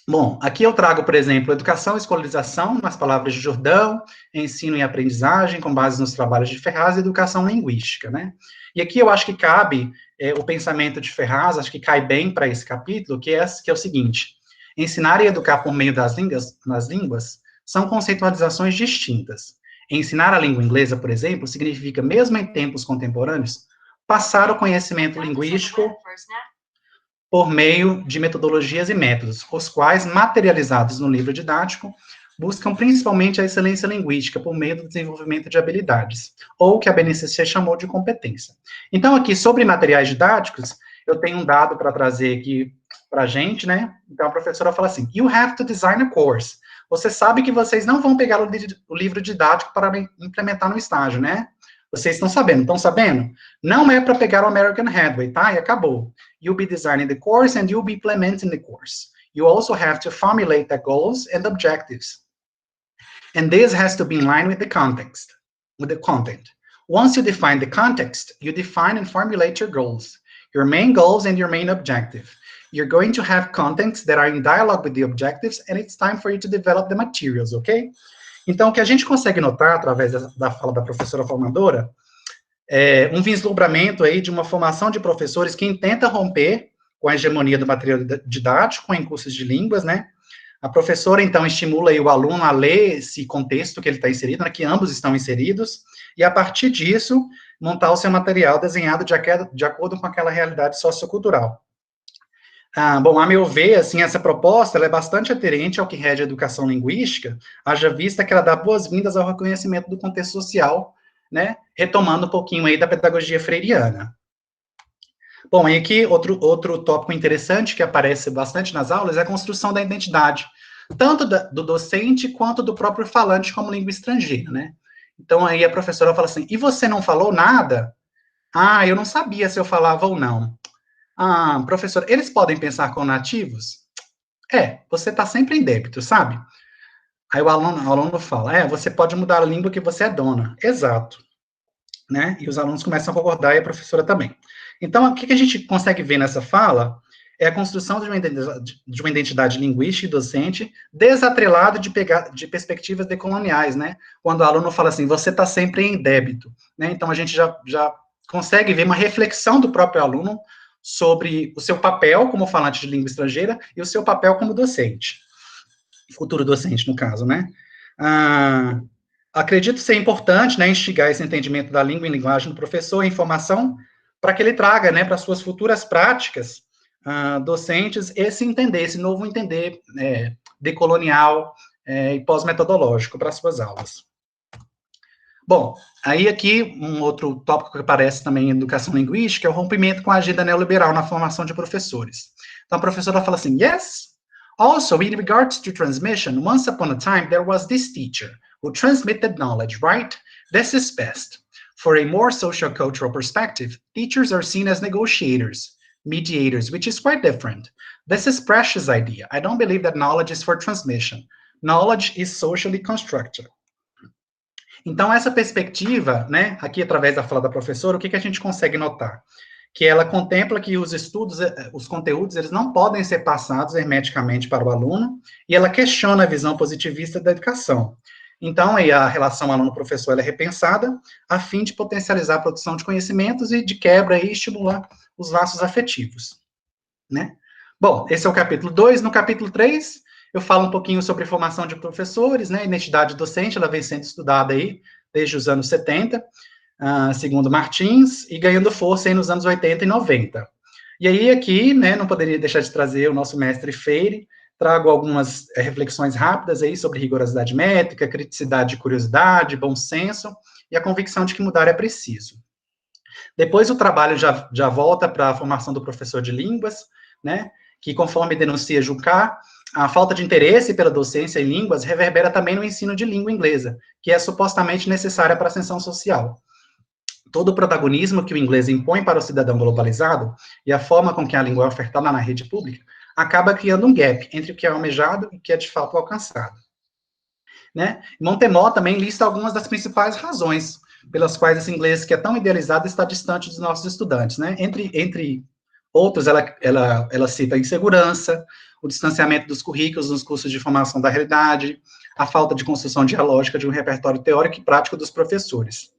Bom, aqui eu trago, por exemplo, educação e escolarização, nas palavras de Jordão, ensino e aprendizagem, com base nos trabalhos de Ferraz, e educação linguística, né? E aqui eu acho que cabe o pensamento de Ferraz, acho que cai bem para esse capítulo, que é o seguinte: ensinar e educar por meio das línguas são conceitualizações distintas. Ensinar a língua inglesa, por exemplo, significa, mesmo em tempos contemporâneos, passar o conhecimento linguístico por meio de metodologias e métodos, os quais, materializados no livro didático, buscam principalmente a excelência linguística por meio do desenvolvimento de habilidades, ou o que a BNCC chamou de competência. Então, aqui, sobre materiais didáticos, eu tenho um dado para trazer aqui para a gente, né? Então, a professora fala assim: you have to design a course. Você sabe que vocês não vão pegar o livro didático para implementar no estágio, né? Vocês estão sabendo? Estão sabendo? Não é para pegar o American Headway, tá? E acabou. You'll be designing the course and you'll be implementing the course. You also have to formulate the goals and objectives. And this has to be in line with the context, with the content. Once you define the context, you define and formulate your goals, your main goals and your main objective. You're going to have contents that are in dialogue with the objectives, and it's time for you to develop the materials, ok? Então, o que a gente consegue notar, através da fala da professora formadora, é um vislumbramento aí de uma formação de professores que intenta romper com a hegemonia do material didático em cursos de línguas, né? A professora, então, estimula aí o aluno a ler esse contexto que ele está inserido, né, que ambos estão inseridos, e, a partir disso, montar o seu material desenhado de acordo com aquela realidade sociocultural. Bom, a meu ver, assim, essa proposta ela é bastante aderente ao que rege a educação linguística, haja vista que ela dá boas-vindas ao reconhecimento do contexto social, né, retomando um pouquinho aí da pedagogia freiriana. Bom, e aqui outro tópico interessante que aparece bastante nas aulas é a construção da identidade, tanto do docente quanto do próprio falante como língua estrangeira, né? Então, aí a professora fala assim: e você não falou nada? Eu não sabia se eu falava ou não. Professor, eles podem pensar como nativos? Você está sempre em débito, sabe? Aí o aluno fala: você pode mudar a língua que você é dona. Exato. Né? E os alunos começam a concordar, e a professora também. Então, o que a gente consegue ver nessa fala é a construção de uma identidade linguística e docente desatrelada de perspectivas decoloniais, né? Quando o aluno fala assim: você está sempre em débito. Né? Então, a gente já consegue ver uma reflexão do próprio aluno sobre o seu papel como falante de língua estrangeira e o seu papel como docente, futuro docente, no caso, né? Acredito ser importante, né, instigar esse entendimento da língua e linguagem do professor em formação, para que ele traga, né, para suas futuras práticas docentes, esse novo entender decolonial e pós-metodológico para suas aulas. Bom, aí aqui um outro tópico que aparece também em educação linguística é o rompimento com a agenda neoliberal na formação de professores. Então a professora fala assim, yes, also in regards to transmission, once upon a time there was this teacher who transmitted knowledge, right? This is best. For a more social-cultural perspective, teachers are seen as negotiators, mediators, which is quite different. This is precious idea. I don't believe that knowledge is for transmission. Knowledge is socially constructed. Então, essa perspectiva, né, aqui através da fala da professora, o que a gente consegue notar? Que ela contempla que os estudos, os conteúdos, eles não podem ser passados hermeticamente para o aluno, e ela questiona a visão positivista da educação. Então, aí a relação aluno-professor ela é repensada, a fim de potencializar a produção de conhecimentos e de quebra e estimular os laços afetivos, né? Bom, esse é o capítulo 2. No capítulo 3, eu falo um pouquinho sobre formação de professores, né? Identidade docente, ela vem sendo estudada aí desde os anos 70, segundo Martins, e ganhando força aí nos anos 80 e 90. E aí aqui, né, não poderia deixar de trazer o nosso mestre Freire, trago algumas reflexões rápidas aí sobre rigorosidade métrica, criticidade e curiosidade, bom senso, e a convicção de que mudar é preciso. Depois o trabalho já volta para a formação do professor de línguas, né, que conforme denuncia Jucá, a falta de interesse pela docência em línguas reverbera também no ensino de língua inglesa, que é supostamente necessária para a ascensão social. Todo o protagonismo que o inglês impõe para o cidadão globalizado e a forma com que a língua é ofertada na rede pública acaba criando um gap entre o que é almejado e o que é de fato alcançado. Né? Montemor também lista algumas das principais razões pelas quais esse inglês que é tão idealizado está distante dos nossos estudantes. Né? Entre outros, ela cita a insegurança, o distanciamento dos currículos nos cursos de formação da realidade, a falta de construção dialógica de um repertório teórico e prático dos professores.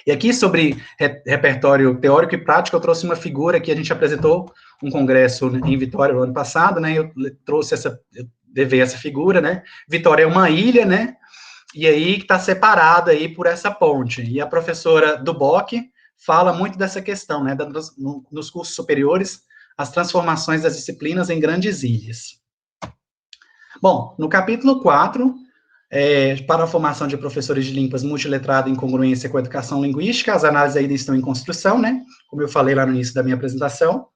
E aqui, sobre repertório teórico e prático, eu trouxe uma figura que a gente apresentou um congresso em Vitória no ano passado, né, eu levei essa figura, né, Vitória é uma ilha, né, e aí está separada aí por essa ponte, e a professora Duboc fala muito dessa questão, né, nos cursos superiores, as transformações das disciplinas em grandes ilhas. Bom, no capítulo 4, para a formação de professores de línguas multiletrado em congruência com a educação linguística, as análises ainda estão em construção, né, como eu falei lá no início da minha apresentação.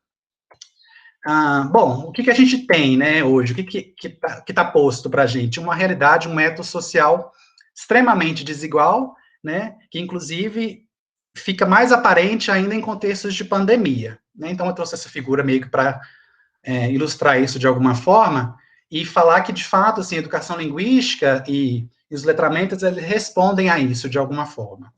Bom, o que a gente tem, né, hoje, o que tá posto para a gente? Uma realidade, um método social extremamente desigual, né, que inclusive fica mais aparente ainda em contextos de pandemia, né, então eu trouxe essa figura meio que para ilustrar isso de alguma forma, e falar que, de fato, assim, a educação linguística e os letramentos, eles respondem a isso de alguma forma.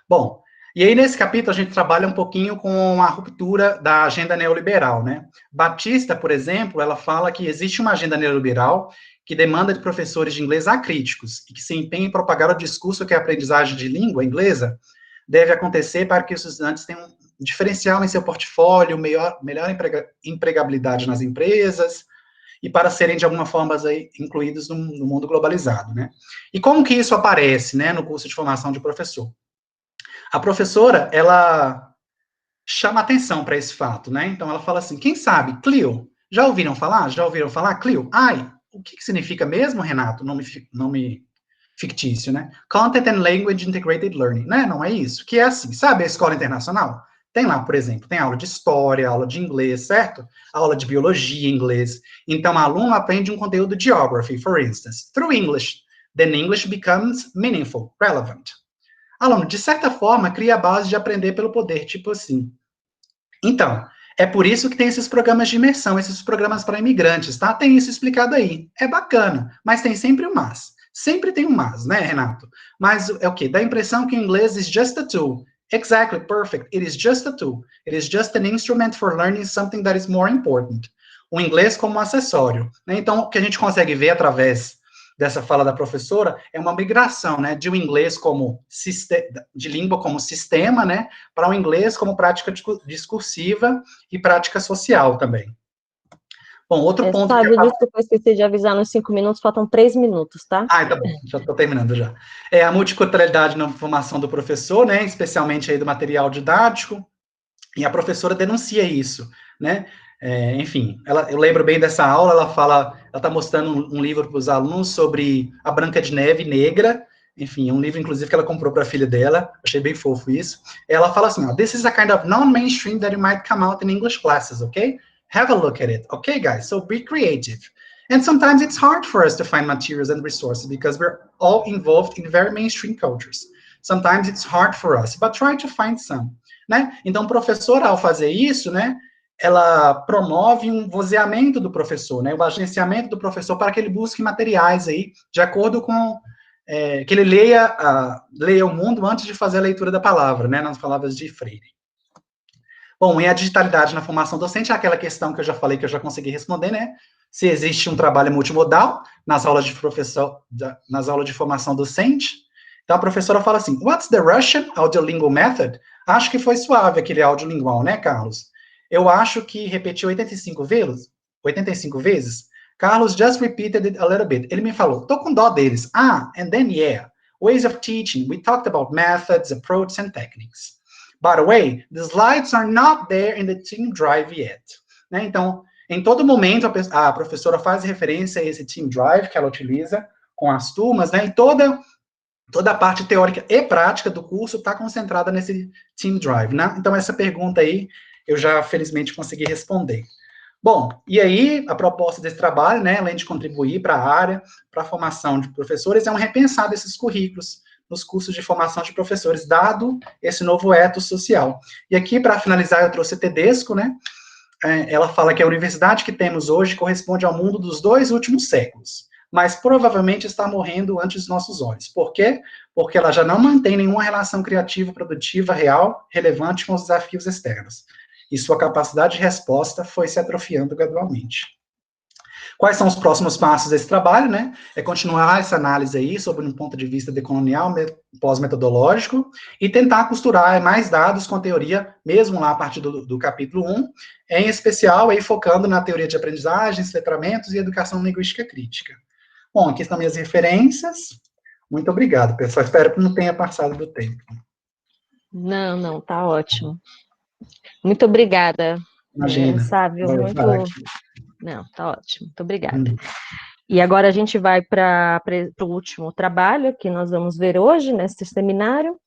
Bom, e aí nesse capítulo a gente trabalha um pouquinho com a ruptura da agenda neoliberal, né? Batista, por exemplo, ela fala que existe uma agenda neoliberal que demanda de professores de inglês acríticos e que se empenha em propagar o discurso que a aprendizagem de língua inglesa deve acontecer para que os estudantes tenham um diferencial em seu portfólio, melhor empregabilidade nas empresas, e para serem, de alguma forma, incluídos no mundo globalizado, né? E como que isso aparece, né, no curso de formação de professor? A professora, ela chama atenção para esse fato, né? Então, ela fala assim, quem sabe, Clio, já ouviram falar? Já ouviram falar? Clio? Ai, o que significa mesmo, Renato? Nome fictício, né? Content and Language Integrated Learning, né? Não é isso? Que é assim, sabe a escola internacional? Tem lá, por exemplo, tem aula de história, aula de inglês, certo? Aula de biologia em inglês. Então, o aluno aprende um conteúdo de geography, for instance, through English. Then English becomes meaningful, relevant. Aluno, de certa forma, cria a base de aprender pelo poder, tipo assim. Então, é por isso que tem esses programas de imersão, esses programas para imigrantes, tá? Tem isso explicado aí. É bacana, mas tem sempre um mas. Sempre tem um mas, né, Renato? Mas é o quê? Dá a impressão que o inglês is just a tool. Exactly, perfect. It is just a tool. It is just an instrument for learning something that is more important. O inglês como um acessório. Né? Então, o que a gente consegue ver através dessa fala da professora é uma migração, né, de um inglês como de língua como sistema, né, para o inglês como prática discursiva e prática social também. Bom, outro ponto que Fábio, desculpa, eu esqueci de avisar nos 5 minutos, faltam 3 minutos, tá? tá bom, já estou terminando já. É a multiculturalidade na formação do professor, né, especialmente aí do material didático, e a professora denuncia isso, né, enfim, eu lembro bem dessa aula, ela está mostrando um livro para os alunos sobre a Branca de Neve negra, enfim, um livro, inclusive, que ela comprou para a filha dela, achei bem fofo isso. Ela fala assim, ó, this is a kind of non-mainstream that you might come out in English classes, okay? Have a look at it, okay, guys? So be creative. And sometimes it's hard for us to find materials and resources because we're all involved in very mainstream cultures. Sometimes it's hard for us, but try to find some, né? Então, o professor, ao fazer isso, né, ela promove um vozeamento do professor, né, o agenciamento do professor para que ele busque materiais aí, de acordo com, que ele leia o mundo antes de fazer a leitura da palavra, né, nas palavras de Freire. Bom, e a digitalidade na formação docente é aquela questão que eu já falei, que eu já consegui responder, né, se existe um trabalho multimodal nas aulas de formação docente. Então, a professora fala assim, what's the Russian audiolingual method? Acho que foi suave aquele audiolingual, né, Carlos? Eu acho que repetiu 85 vezes. Carlos just repeated it a little bit. Ele me falou, tô com dó deles. And then yeah, ways of teaching. We talked about methods, approaches, and techniques. By the way, the slides are not there in the Team Drive yet. Né? Então, em todo momento, a professora faz referência a esse Team Drive que ela utiliza com as turmas, né? E toda a parte teórica e prática do curso está concentrada nesse Team Drive, né? Então, essa pergunta aí, eu já, felizmente, consegui responder. Bom, e aí, a proposta desse trabalho, né, além de contribuir para a área, para a formação de professores, é um repensar desses currículos nos cursos de formação de professores, dado esse novo ethos social. E aqui, para finalizar, eu trouxe Tedesco, né? Ela fala que a universidade que temos hoje corresponde ao mundo dos 2 últimos séculos, mas provavelmente está morrendo antes dos nossos olhos. Por quê? Porque ela já não mantém nenhuma relação criativa, produtiva, real, relevante com os desafios externos. E sua capacidade de resposta foi se atrofiando gradualmente. Quais são os próximos passos desse trabalho, né? É continuar essa análise aí sobre um ponto de vista decolonial, pós-metodológico, e tentar costurar mais dados com a teoria, mesmo lá a partir do capítulo 1, em especial aí focando na teoria de aprendizagens, letramentos e educação linguística crítica. Bom, aqui estão minhas referências. Muito obrigado, pessoal. Espero que não tenha passado do tempo. Não, tá ótimo. Muito obrigada. Imagina. Sávio, muito... Não, tá ótimo. Muito obrigada. E agora a gente vai para o último trabalho que nós vamos ver hoje, nesse seminário.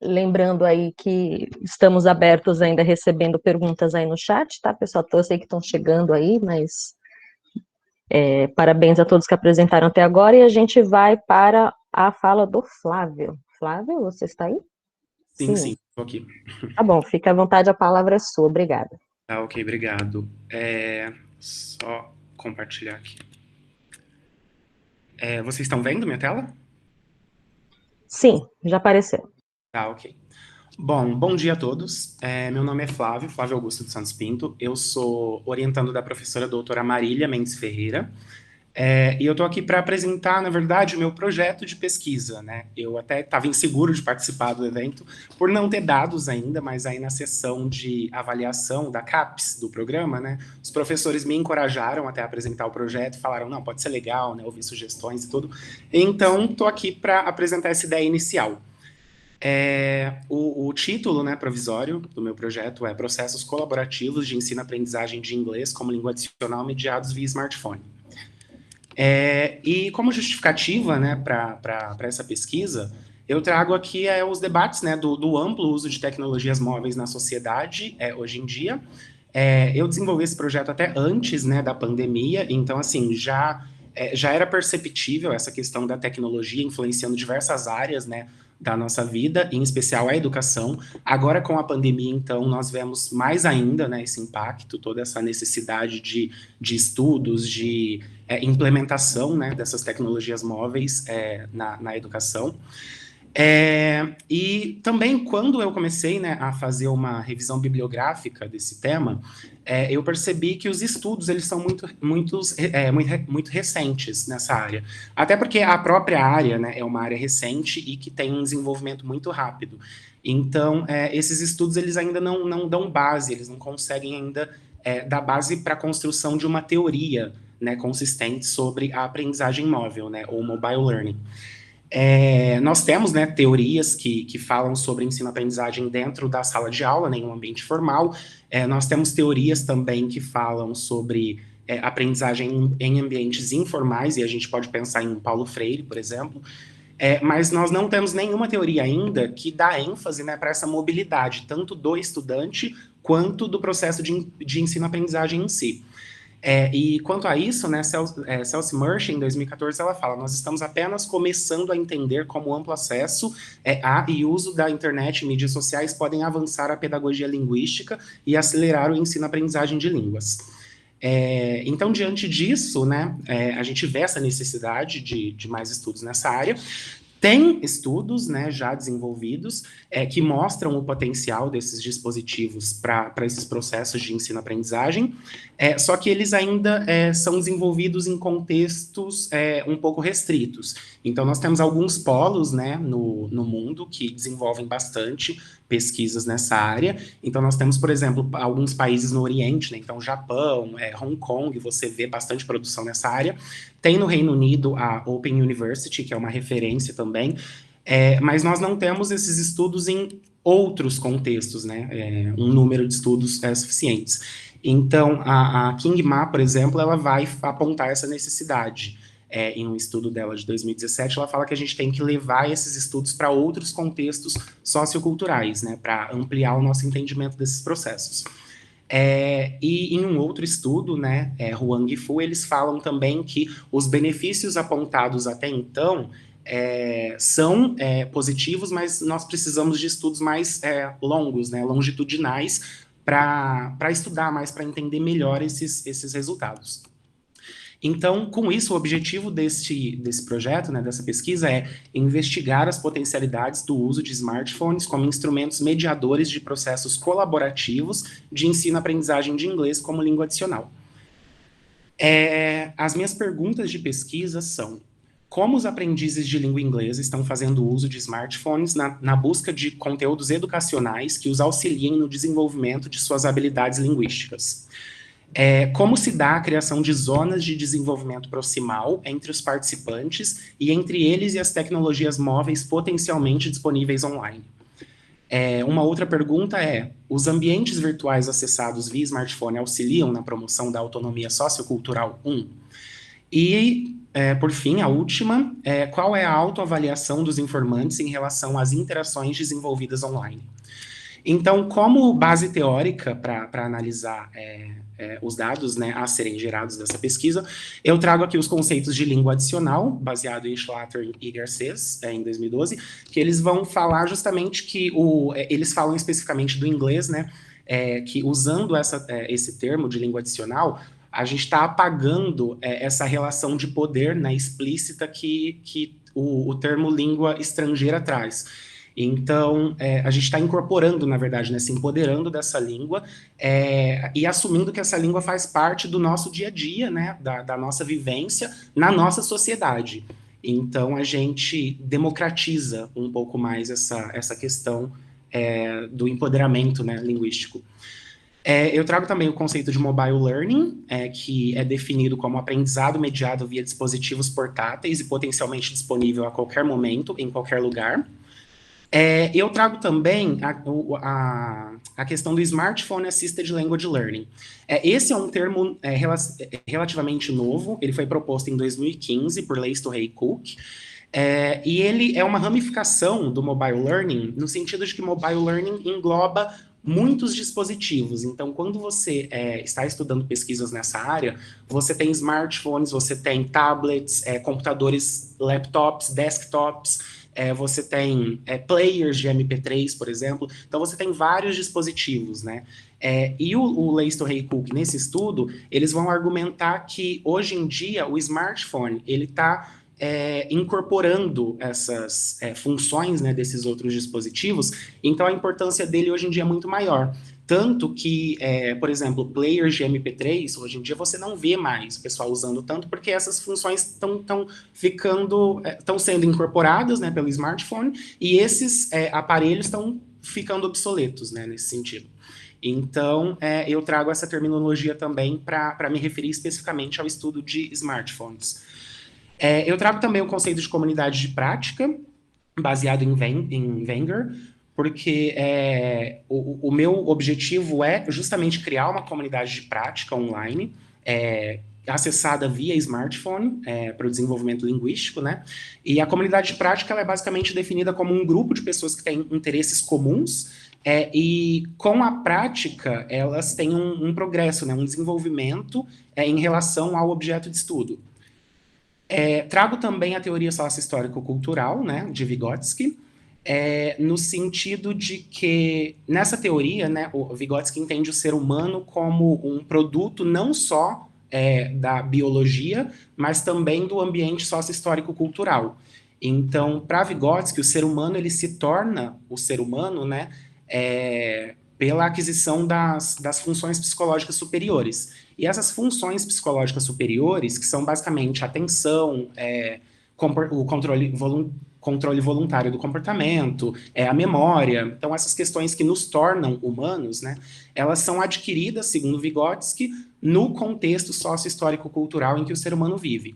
Lembrando aí que estamos abertos ainda, recebendo perguntas aí no chat, tá, pessoal? Eu sei que estão chegando aí, mas parabéns a todos que apresentaram até agora, e a gente vai para a fala do Flávio. Flávio, você está aí? Sim, estou aqui. Tá bom, fica à vontade, a palavra é sua, obrigada. Tá, ok, obrigado. Só compartilhar aqui. Vocês estão vendo minha tela? Sim, já apareceu. Tá, ok. Bom dia a todos. Meu nome é Flávio Augusto dos Santos Pinto. Eu sou orientando da professora doutora Marília Mendes Ferreira. E eu estou aqui para apresentar, na verdade, o meu projeto de pesquisa, né? Eu até estava inseguro de participar do evento, por não ter dados ainda, mas aí na sessão de avaliação da CAPES, do programa, né? Os professores me encorajaram até a apresentar o projeto, falaram, não, pode ser legal, né? Ouvir sugestões e tudo. Então, estou aqui para apresentar essa ideia inicial. O título, né, provisório do meu projeto é Processos Colaborativos de Ensino-Aprendizagem de Inglês como Língua Adicional mediados via smartphone. E como justificativa, né, para essa pesquisa, eu trago aqui os debates, né, do amplo uso de tecnologias móveis na sociedade hoje em dia. Eu desenvolvi esse projeto até antes, né, da pandemia, então, assim, já era perceptível essa questão da tecnologia influenciando diversas áreas, né, da nossa vida, em especial a educação. Agora, com a pandemia, então, nós vemos mais ainda, né, esse impacto, toda essa necessidade de estudos, de implementação, né, dessas tecnologias móveis na educação. E também, quando eu comecei, né, a fazer uma revisão bibliográfica desse tema, eu percebi que os estudos eles são muito recentes nessa área. Até porque a própria área, né, é uma área recente e que tem um desenvolvimento muito rápido. Então, esses estudos eles ainda não dão base, eles não conseguem ainda dar base para a construção de uma teoria, né, consistente sobre a aprendizagem móvel, né, ou mobile learning. Nós temos, né, teorias que falam sobre ensino-aprendizagem dentro da sala de aula, né, em um ambiente formal. Nós temos teorias também que falam sobre aprendizagem em ambientes informais, e a gente pode pensar em Paulo Freire, por exemplo. Mas nós não temos nenhuma teoria ainda que dá ênfase, né, para essa mobilidade, tanto do estudante quanto do processo de ensino-aprendizagem em si. E quanto a isso, né, Celso Murch, em 2014, ela fala: nós estamos apenas começando a entender como amplo acesso e uso da internet e mídias sociais podem avançar a pedagogia linguística e acelerar o ensino-aprendizagem de línguas. Então, diante disso, né, a gente vê essa necessidade de mais estudos nessa área. Tem estudos, né, já desenvolvidos que mostram o potencial desses dispositivos para esses processos de ensino-aprendizagem, só que eles ainda são desenvolvidos em contextos um pouco restritos. Então, nós temos alguns polos, né, no mundo que desenvolvem bastante pesquisas nessa área. Então, nós temos, por exemplo, alguns países no Oriente, né, então Japão, Hong Kong, você vê bastante produção nessa área. Tem no Reino Unido a Open University, que é uma referência também, mas nós não temos esses estudos em outros contextos, né, um número de estudos suficientes. Então, a King Ma, por exemplo, ela vai apontar essa necessidade. Em um estudo dela de 2017, ela fala que a gente tem que levar esses estudos para outros contextos socioculturais, né, para ampliar o nosso entendimento desses processos. E em um outro estudo, né, Huang e Fu, eles falam também que os benefícios apontados até então são positivos, mas nós precisamos de estudos mais longos, né, longitudinais, para estudar mais, para entender melhor esses resultados. Então, com isso, o objetivo desse projeto, né, dessa pesquisa, é investigar as potencialidades do uso de smartphones como instrumentos mediadores de processos colaborativos de ensino-aprendizagem de inglês como língua adicional. As minhas perguntas de pesquisa são: como os aprendizes de língua inglesa estão fazendo uso de smartphones na busca de conteúdos educacionais que os auxiliem no desenvolvimento de suas habilidades linguísticas? Como se dá a criação de zonas de desenvolvimento proximal entre os participantes e entre eles e as tecnologias móveis potencialmente disponíveis online? Uma outra pergunta os ambientes virtuais acessados via smartphone auxiliam na promoção da autonomia sociocultural? E, por fim, a última, qual é a autoavaliação dos informantes em relação às interações desenvolvidas online? Então, como base teórica para analisar os dados, né, a serem gerados dessa pesquisa, eu trago aqui os conceitos de língua adicional, baseado em Schlatter e Garcês, em 2012, que eles vão falar justamente que eles falam especificamente do inglês, né, que usando esse termo de língua adicional, a gente está apagando essa relação de poder, né, explícita que o termo língua estrangeira traz. Então, a gente está incorporando, na verdade, né, se empoderando dessa língua e assumindo que essa língua faz parte do nosso dia a dia, né, da nossa vivência na nossa sociedade. Então, a gente democratiza um pouco mais essa questão do empoderamento, né, linguístico. Eu trago também o conceito de mobile learning, que é definido como aprendizado mediado via dispositivos portáteis e potencialmente disponível a qualquer momento, em qualquer lugar. Eu trago também a questão do Smartphone Assisted Language Learning. Esse é um termo relativamente novo, ele foi proposto em 2015 por Leistorrey Cook, e ele é uma ramificação do Mobile Learning, no sentido de que Mobile Learning engloba muitos dispositivos. Então, quando você está estudando pesquisas nessa área, você tem smartphones, você tem tablets, computadores, laptops, desktops, você tem players de MP3, por exemplo. Então, você tem vários dispositivos, né? E o Leistorrey Cook, nesse estudo, eles vão argumentar que, hoje em dia, o smartphone, ele está incorporando essas funções, né, desses outros dispositivos, então a importância dele hoje em dia é muito maior. Tanto que, por exemplo, players de MP3, hoje em dia você não vê mais o pessoal usando tanto, porque essas funções estão sendo incorporadas, né, pelo smartphone, e esses aparelhos estão ficando obsoletos, né, nesse sentido. Então, eu trago essa terminologia também para me referir especificamente ao estudo de smartphones. Eu trago também o conceito de comunidade de prática, baseado em Wenger, porque o meu objetivo é justamente criar uma comunidade de prática online, acessada via smartphone, para o desenvolvimento linguístico, né? E a comunidade de prática ela é basicamente definida como um grupo de pessoas que têm interesses comuns, e com a prática elas têm um progresso, né? Um desenvolvimento em relação ao objeto de estudo. Trago também a teoria sócio-histórico-cultural, né, de Vygotsky, no sentido de que, nessa teoria, né, o Vygotsky entende o ser humano como um produto não só da biologia, mas também do ambiente sócio-histórico-cultural. Então, para Vygotsky, o ser humano ele se torna o ser humano, né, pela aquisição das funções psicológicas superiores. E essas funções psicológicas superiores, que são basicamente a atenção, o controle voluntário do comportamento, a memória, então essas questões que nos tornam humanos, né, elas são adquiridas, segundo Vygotsky, no contexto sócio-histórico-cultural em que o ser humano vive.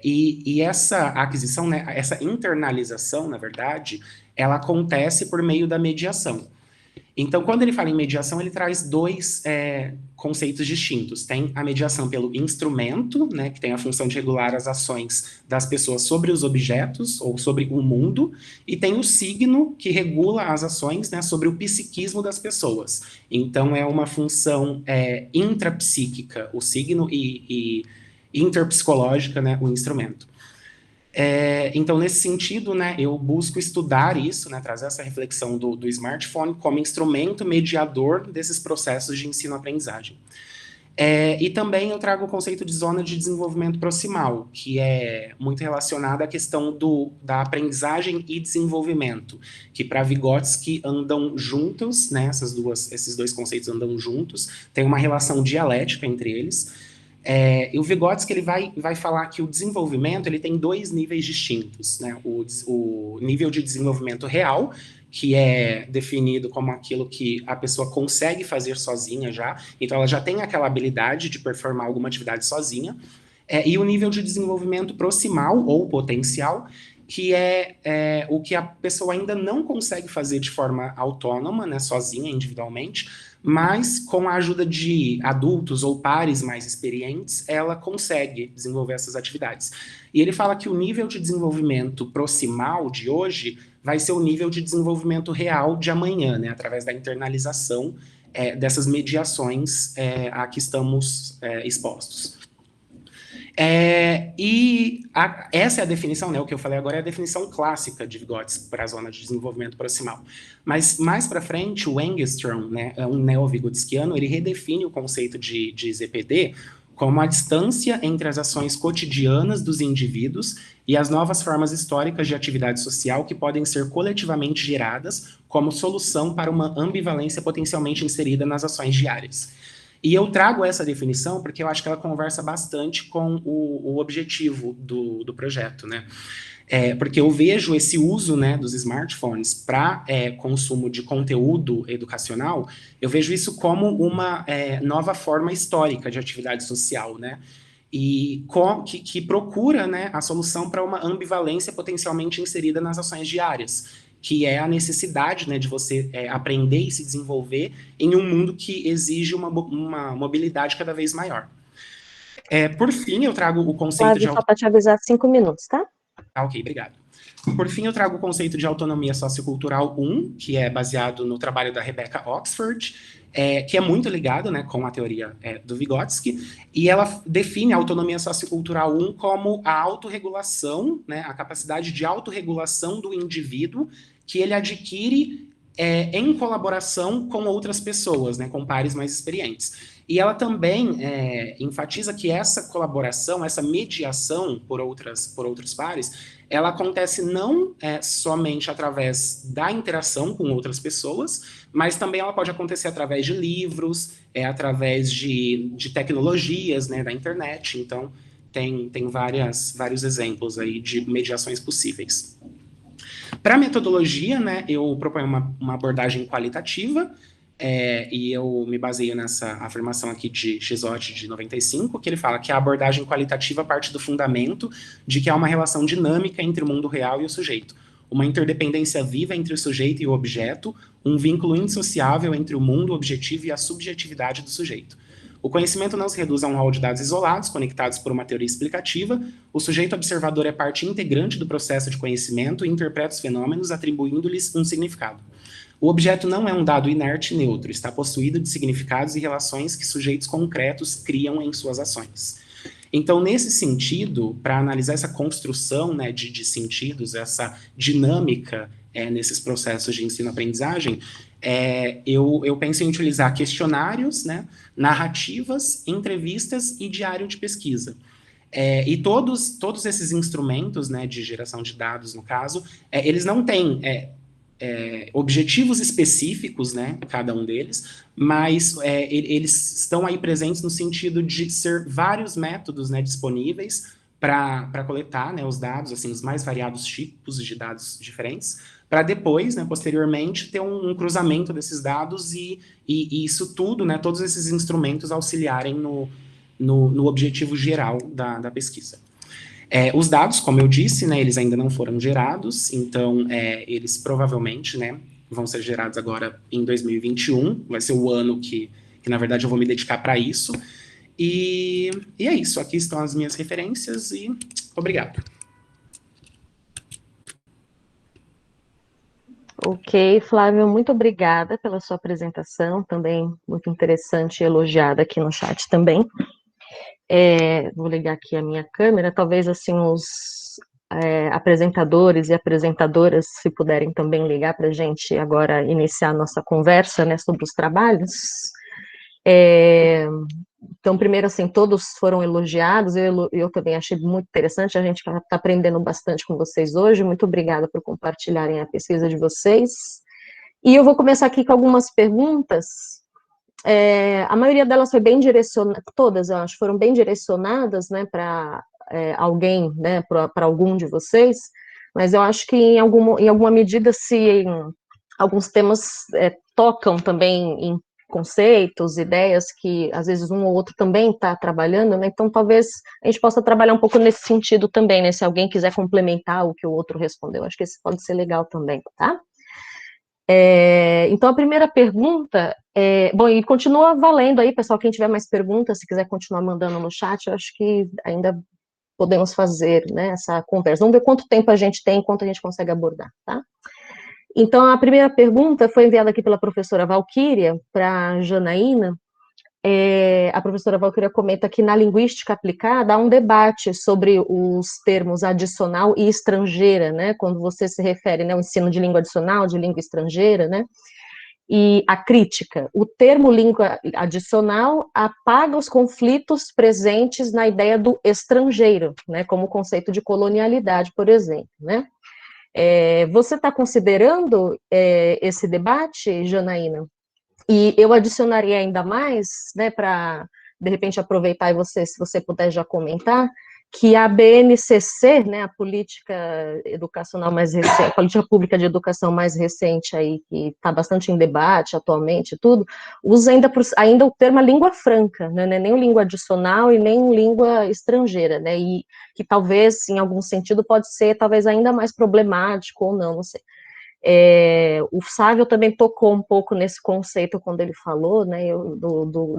E essa aquisição, né, essa internalização, na verdade, ela acontece por meio da mediação. Então, quando ele fala em mediação, ele traz dois conceitos distintos. Tem a mediação pelo instrumento, né, que tem a função de regular as ações das pessoas sobre os objetos ou sobre o mundo, e tem o signo, que regula as ações, né, sobre o psiquismo das pessoas. Então, é uma função intrapsíquica, o signo, e interpsicológica, né, o instrumento. Então, nesse sentido, né, eu busco estudar isso, né, trazer essa reflexão do smartphone como instrumento mediador desses processos de ensino-aprendizagem. E também eu trago o conceito de zona de desenvolvimento proximal, que é muito relacionado à questão da aprendizagem e desenvolvimento, que para Vygotsky andam juntos, né, esses dois conceitos andam juntos, tem uma relação dialética entre eles. E o Vygotsky ele vai falar que o desenvolvimento ele tem dois níveis distintos, né? O nível de desenvolvimento real, que é definido como aquilo que a pessoa consegue fazer sozinha já, então ela já tem aquela habilidade de performar alguma atividade sozinha, e o nível de desenvolvimento proximal ou potencial, que é o que a pessoa ainda não consegue fazer de forma autônoma, né, sozinha, individualmente, mas com a ajuda de adultos ou pares mais experientes, ela consegue desenvolver essas atividades. E ele fala que o nível de desenvolvimento proximal de hoje vai ser o nível de desenvolvimento real de amanhã, né, através da internalização dessas mediações a que estamos expostos. Essa é a definição, né, o que eu falei agora é a definição clássica de Vygotsky para a zona de desenvolvimento proximal. Mas mais para frente, o Engström, né, um neo-vygotskiano, ele redefine o conceito de ZPD como a distância entre as ações cotidianas dos indivíduos e as novas formas históricas de atividade social que podem ser coletivamente geradas como solução para uma ambivalência potencialmente inserida nas ações diárias. E eu trago essa definição porque eu acho que ela conversa bastante com o objetivo do projeto, né? Porque eu vejo esse uso, né, dos smartphones para consumo de conteúdo educacional, eu vejo isso como uma nova forma histórica de atividade social, né? E que procura, né, a solução para uma ambivalência potencialmente inserida nas ações diárias, que é a necessidade, né, de você aprender e se desenvolver em um mundo que exige uma mobilidade cada vez maior. Por fim, eu trago o conceito de... Só para te avisar, 5 minutos, tá? Ok, obrigado. Por fim, eu trago o conceito de autonomia sociocultural 1, que é baseado no trabalho da Rebecca Oxford, que é muito ligado, né, com a teoria do Vygotsky, e ela define a autonomia sociocultural 1 como a autorregulação, né, a capacidade de autorregulação do indivíduo que ele adquire em colaboração com outras pessoas, né, com pares mais experientes. E ela também enfatiza que essa colaboração, essa mediação por outros pares, ela acontece não somente através da interação com outras pessoas, mas também ela pode acontecer através de livros, através de tecnologias, né, da internet. Então, tem vários exemplos aí de mediações possíveis. Para a metodologia, né, eu proponho uma abordagem qualitativa, e eu me baseio nessa afirmação aqui de Chisotti, de 95, que ele fala que a abordagem qualitativa parte do fundamento de que há uma relação dinâmica entre o mundo real e o sujeito, uma interdependência viva entre o sujeito e o objeto, um vínculo indissociável entre o mundo objetivo e a subjetividade do sujeito. O conhecimento não se reduz a um rol de dados isolados, conectados por uma teoria explicativa. O sujeito observador é parte integrante do processo de conhecimento e interpreta os fenômenos, atribuindo-lhes um significado. O objeto não é um dado inerte e neutro, está possuído de significados e relações que sujeitos concretos criam em suas ações. Então, nesse sentido, para analisar essa construção, né, de sentidos, essa dinâmica nesses processos de ensino-aprendizagem, eu penso em utilizar questionários, né, narrativas, entrevistas e diário de pesquisa. E todos esses instrumentos, né, de geração de dados, no caso, eles não têm objetivos específicos, né, cada um deles, mas eles estão aí presentes no sentido de ser vários métodos, né, disponíveis para coletar, né, os dados, assim, os mais variados tipos de dados diferentes, para depois, né, posteriormente, ter um cruzamento desses dados e isso tudo, né, todos esses instrumentos auxiliarem no objetivo geral da pesquisa. Os dados, como eu disse, né, eles ainda não foram gerados, então eles provavelmente, né, vão ser gerados agora em 2021, vai ser o ano que na verdade eu vou me dedicar para isso, e é isso, aqui estão as minhas referências e obrigado. Ok, Flávio, muito obrigada pela sua apresentação, também muito interessante e elogiada aqui no chat também. Vou ligar aqui a minha câmera, talvez assim os apresentadores e apresentadoras, se puderem também ligar para a gente agora iniciar a nossa conversa, né, sobre os trabalhos. Então, primeiro, assim, todos foram elogiados, eu também achei muito interessante, a gente está aprendendo bastante com vocês hoje, muito obrigada por compartilharem a pesquisa de vocês. E eu vou começar aqui com algumas perguntas. A maioria delas foi bem direcionada, todas, eu acho, foram bem direcionadas, né, para alguém, né, para algum de vocês, mas eu acho que em alguma medida, se alguns temas tocam também em conceitos, ideias que às vezes um ou outro também está trabalhando, né, então talvez a gente possa trabalhar um pouco nesse sentido também, né, se alguém quiser complementar o que o outro respondeu, acho que isso pode ser legal também, tá? Então, a primeira pergunta, bom, e continua valendo aí, pessoal, quem tiver mais perguntas, se quiser continuar mandando no chat, eu acho que ainda podemos fazer, né, essa conversa. Vamos ver quanto tempo a gente tem, quanto a gente consegue abordar, tá? Então, a primeira pergunta foi enviada aqui pela professora Valquíria, para a Janaína. A professora Valquíria comenta que na linguística aplicada há um debate sobre os termos adicional e estrangeira, né, quando você se refere, né, ao ensino de língua adicional, de língua estrangeira, né, e a crítica. O termo língua adicional apaga os conflitos presentes na ideia do estrangeiro, né, como conceito de colonialidade, por exemplo, né. Você está considerando esse debate, Janaína? E eu adicionaria ainda mais, né, para, de repente, aproveitar e se você puder já comentar, que a BNCC, né, a política educacional mais recente, a política pública de educação mais recente aí, que está bastante em debate atualmente, tudo, usa ainda o termo língua franca, né, nem língua adicional e nem língua estrangeira, né, e que talvez, em algum sentido, pode ser talvez ainda mais problemático ou não sei. O Sávio também tocou um pouco nesse conceito quando ele falou, né,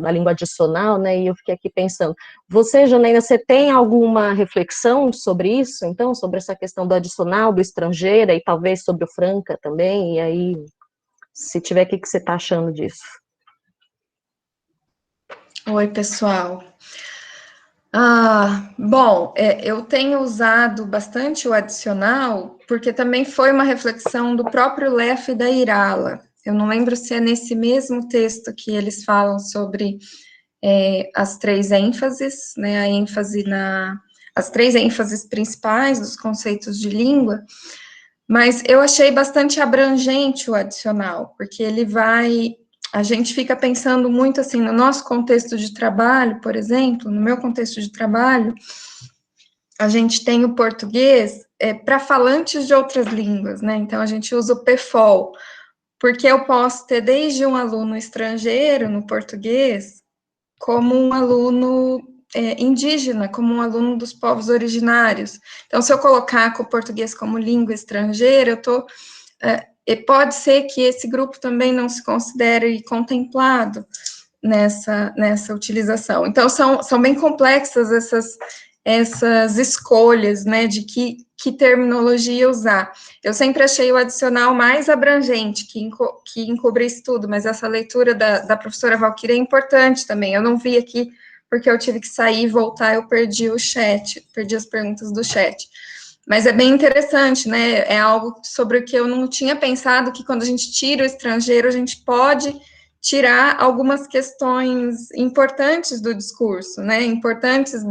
da língua adicional, né, e eu fiquei aqui pensando, você, Janaína, você tem alguma reflexão sobre isso, então, sobre essa questão do adicional, do estrangeira, e talvez sobre o franca também, e aí, se tiver, o que você está achando disso? Oi, pessoal. Bom, eu tenho usado bastante o adicional, porque também foi uma reflexão do próprio Leff e da Irala. Eu não lembro se é nesse mesmo texto que eles falam sobre as três ênfases, né, as três ênfases principais dos conceitos de língua, mas eu achei bastante abrangente o adicional, porque a gente fica pensando muito assim, no nosso contexto de trabalho, por exemplo, no meu contexto de trabalho, a gente tem o português para falantes de outras línguas, né? Então, a gente usa o PFOL, porque eu posso ter desde um aluno estrangeiro no português, como um aluno indígena, como um aluno dos povos originários. Então, se eu colocar o português como língua estrangeira, eu estou... E pode ser que esse grupo também não se considere contemplado nessa utilização. Então, são bem complexas essas escolhas, né, de que terminologia usar. Eu sempre achei o adicional mais abrangente, que encobrisse tudo, mas essa leitura da professora Valquíria é importante também. Eu não vi aqui, porque eu tive que sair e voltar, eu perdi o chat, perdi as perguntas do chat. Mas é bem interessante, né? É algo sobre o que eu não tinha pensado, que quando a gente tira o estrangeiro, a gente pode tirar algumas questões importantes do discurso, né? Importantes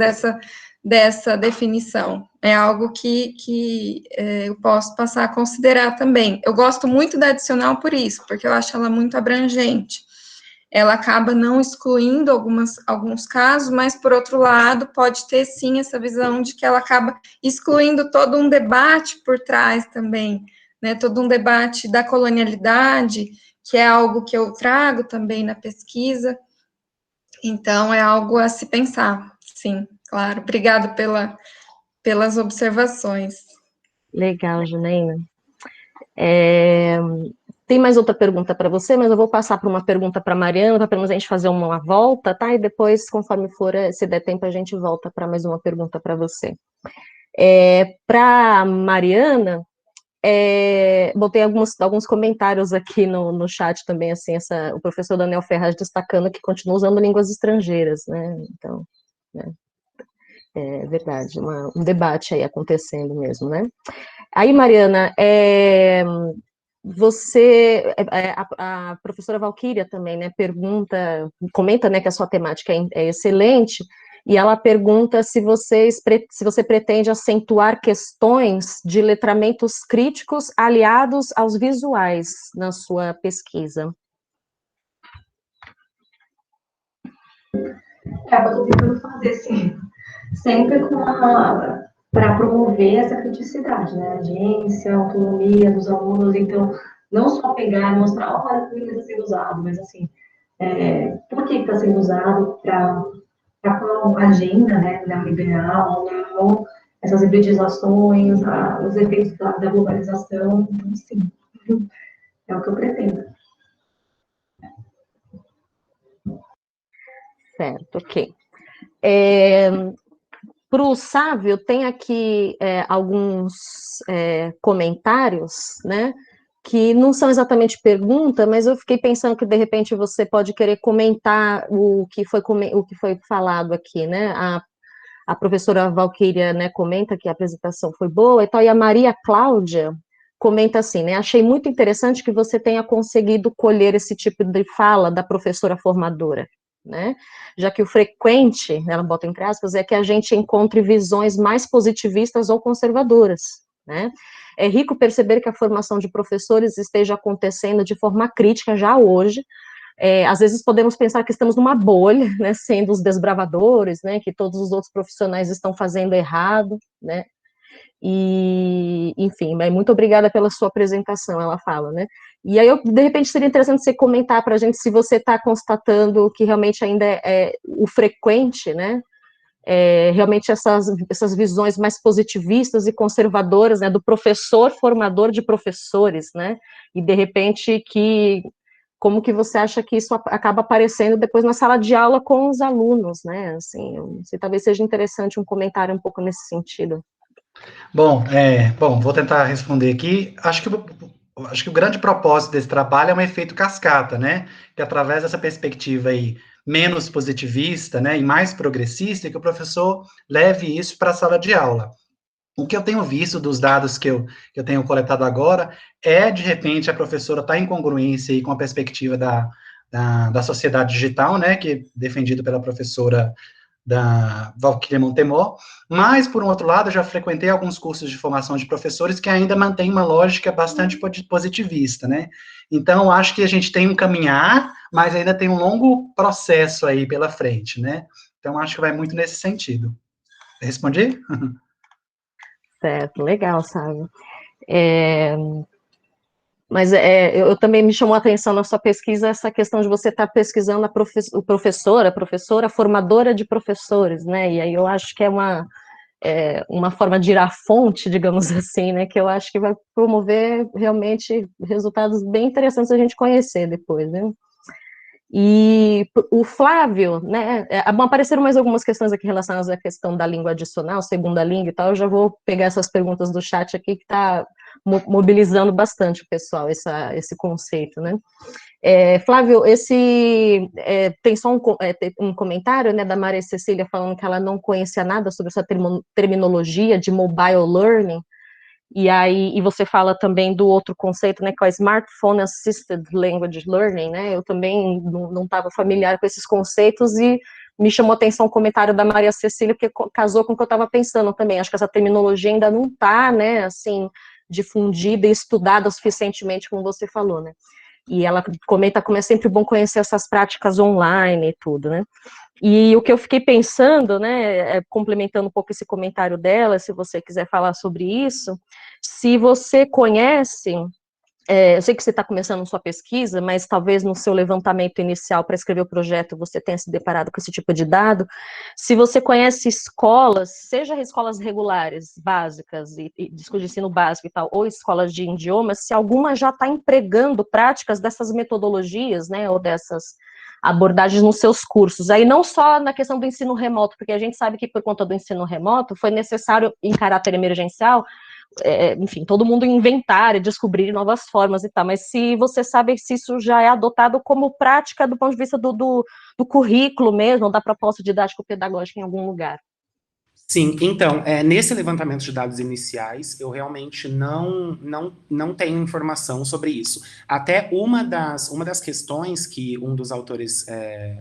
dessa definição. É algo que eu posso passar a considerar também. Eu gosto muito da adicional por isso, porque eu acho ela muito abrangente. Ela acaba não excluindo alguns casos, mas, por outro lado, pode ter, sim, essa visão de que ela acaba excluindo todo um debate por trás também, né, todo um debate da colonialidade, que é algo que eu trago também na pesquisa. Então, é algo a se pensar, sim, claro. Obrigada pelas observações. Legal, Janaína. Tem mais outra pergunta para você, mas eu vou passar para uma pergunta para a Mariana, para pelo menos a gente fazer uma volta, tá? E depois, conforme for, se der tempo, a gente volta para mais uma pergunta para você. Para a Mariana, botei alguns comentários aqui no chat também, assim, o professor Daniel Ferraz destacando que continua usando línguas estrangeiras, né? Então, né? É verdade, um debate aí acontecendo mesmo, né? Aí, Mariana, a professora Valquíria também, né, comenta, né, que a sua temática é excelente, e ela pergunta se você pretende acentuar questões de letramentos críticos aliados aos visuais na sua pesquisa. Eu estou tentando fazer, sim, sempre para promover essa criticidade, né? Agência, autonomia dos alunos, então, não só pegar e mostrar, olha como está sendo usado, mas assim, por que está sendo usado para qual agenda, né, neoliberal, não, essas hibridizações, os efeitos da globalização, então, sim, é o que eu pretendo. Certo, ok. Para o Sávio, tem aqui alguns comentários, né, que não são exatamente pergunta, mas eu fiquei pensando que, de repente, você pode querer comentar o que foi falado aqui, né, a professora Valquíria, né, comenta que a apresentação foi boa e tal, e a Maria Cláudia comenta assim, né, achei muito interessante que você tenha conseguido colher esse tipo de fala da professora formadora, né, já que o frequente, ela bota entre aspas, é que a gente encontre visões mais positivistas ou conservadoras, né. É rico perceber que a formação de professores esteja acontecendo de forma crítica já hoje. Às vezes podemos pensar que estamos numa bolha, né, sendo os desbravadores, né, que todos os outros profissionais estão fazendo errado, né, e, enfim, muito obrigada pela sua apresentação, ela fala, né, e aí, de repente, seria interessante você comentar para a gente se você está constatando que realmente ainda é o frequente, né, realmente essas visões mais positivistas e conservadoras, né, do professor formador de professores, né, e de repente como que você acha que isso acaba aparecendo depois na sala de aula com os alunos, né, assim, talvez seja interessante um comentário um pouco nesse sentido. Bom, vou tentar responder aqui. Acho que acho que o grande propósito desse trabalho é um efeito cascata, né? Que através dessa perspectiva aí menos positivista, né, e mais progressista, que o professor leve isso para a sala de aula. O que eu tenho visto dos dados que eu tenho coletado agora é, de repente, a professora está em congruência aí com a perspectiva da sociedade digital, né, que é defendido pela professora da Valquíria Montemor, mas, por um outro lado, eu já frequentei alguns cursos de formação de professores que ainda mantêm uma lógica bastante positivista, né? Então, acho que a gente tem um caminhar, mas ainda tem um longo processo aí pela frente, né? Então, acho que vai muito nesse sentido. Respondi? Certo, legal, sabe? Mas eu também me chamou a atenção na sua pesquisa essa questão de você estar pesquisando o professor, a professora, formadora de professores, né? E aí eu acho que é uma forma de ir à fonte, digamos assim, né? Que eu acho que vai promover realmente resultados bem interessantes a gente conhecer depois, né? E o Flávio, né? Apareceram mais algumas questões aqui relacionadas à questão da língua adicional, segunda língua e tal. Eu já vou pegar essas perguntas do chat aqui, que está mobilizando bastante o pessoal, esse conceito, né? Flávio, tem só um comentário, né, da Maria Cecília falando que ela não conhecia nada sobre essa terminologia de mobile learning. E você fala também do outro conceito, né, que é o Smartphone Assisted Language Learning, né, eu também não estava familiar com esses conceitos e me chamou a atenção o comentário da Maria Cecília, porque casou com o que eu estava pensando também, acho que essa terminologia ainda não está, né, assim, difundida e estudada suficientemente, como você falou, né. E ela comenta como é sempre bom conhecer essas práticas online e tudo, né. E o que eu fiquei pensando, né, complementando um pouco esse comentário dela, se você quiser falar sobre isso, se você conhece, eu sei que você está começando sua pesquisa, mas talvez no seu levantamento inicial para escrever o projeto você tenha se deparado com esse tipo de dado, se você conhece escolas, seja escolas regulares, básicas, de ensino básico e tal, ou escolas de idiomas, se alguma já está empregando práticas dessas metodologias, né, ou dessas abordagens nos seus cursos, aí não só na questão do ensino remoto, porque a gente sabe que por conta do ensino remoto foi necessário, em caráter emergencial, enfim, todo mundo inventar e descobrir novas formas e tal, mas se você sabe se isso já é adotado como prática do ponto de vista do currículo mesmo, da proposta didático-pedagógica em algum lugar. Sim, então, nesse levantamento de dados iniciais, eu realmente não tenho informação sobre isso. Até uma das questões que um dos autores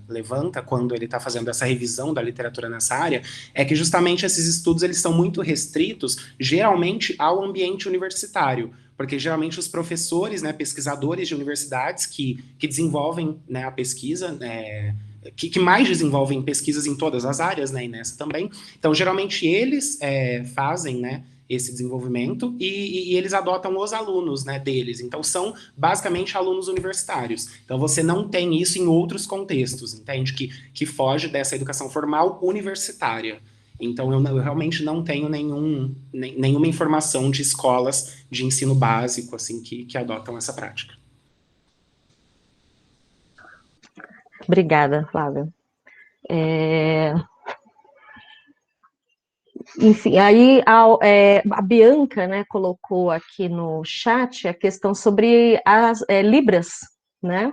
levanta quando ele está fazendo essa revisão da literatura nessa área, é que justamente esses estudos eles são muito restritos, geralmente, ao ambiente universitário, porque geralmente os professores, né, pesquisadores de universidades que desenvolvem, né, a pesquisa, que mais desenvolvem pesquisas em todas as áreas, né, e nessa também. Então, geralmente, eles fazem, né, esse desenvolvimento e eles adotam os alunos, né, deles. Então, são basicamente alunos universitários. Então, você não tem isso em outros contextos, entende? Que foge dessa educação formal universitária. Então, eu realmente não tenho nenhuma informação de escolas de ensino básico, assim, que adotam essa prática. Obrigada, Flávia. Enfim, aí a Bianca, né, colocou aqui no chat a questão sobre as Libras, né?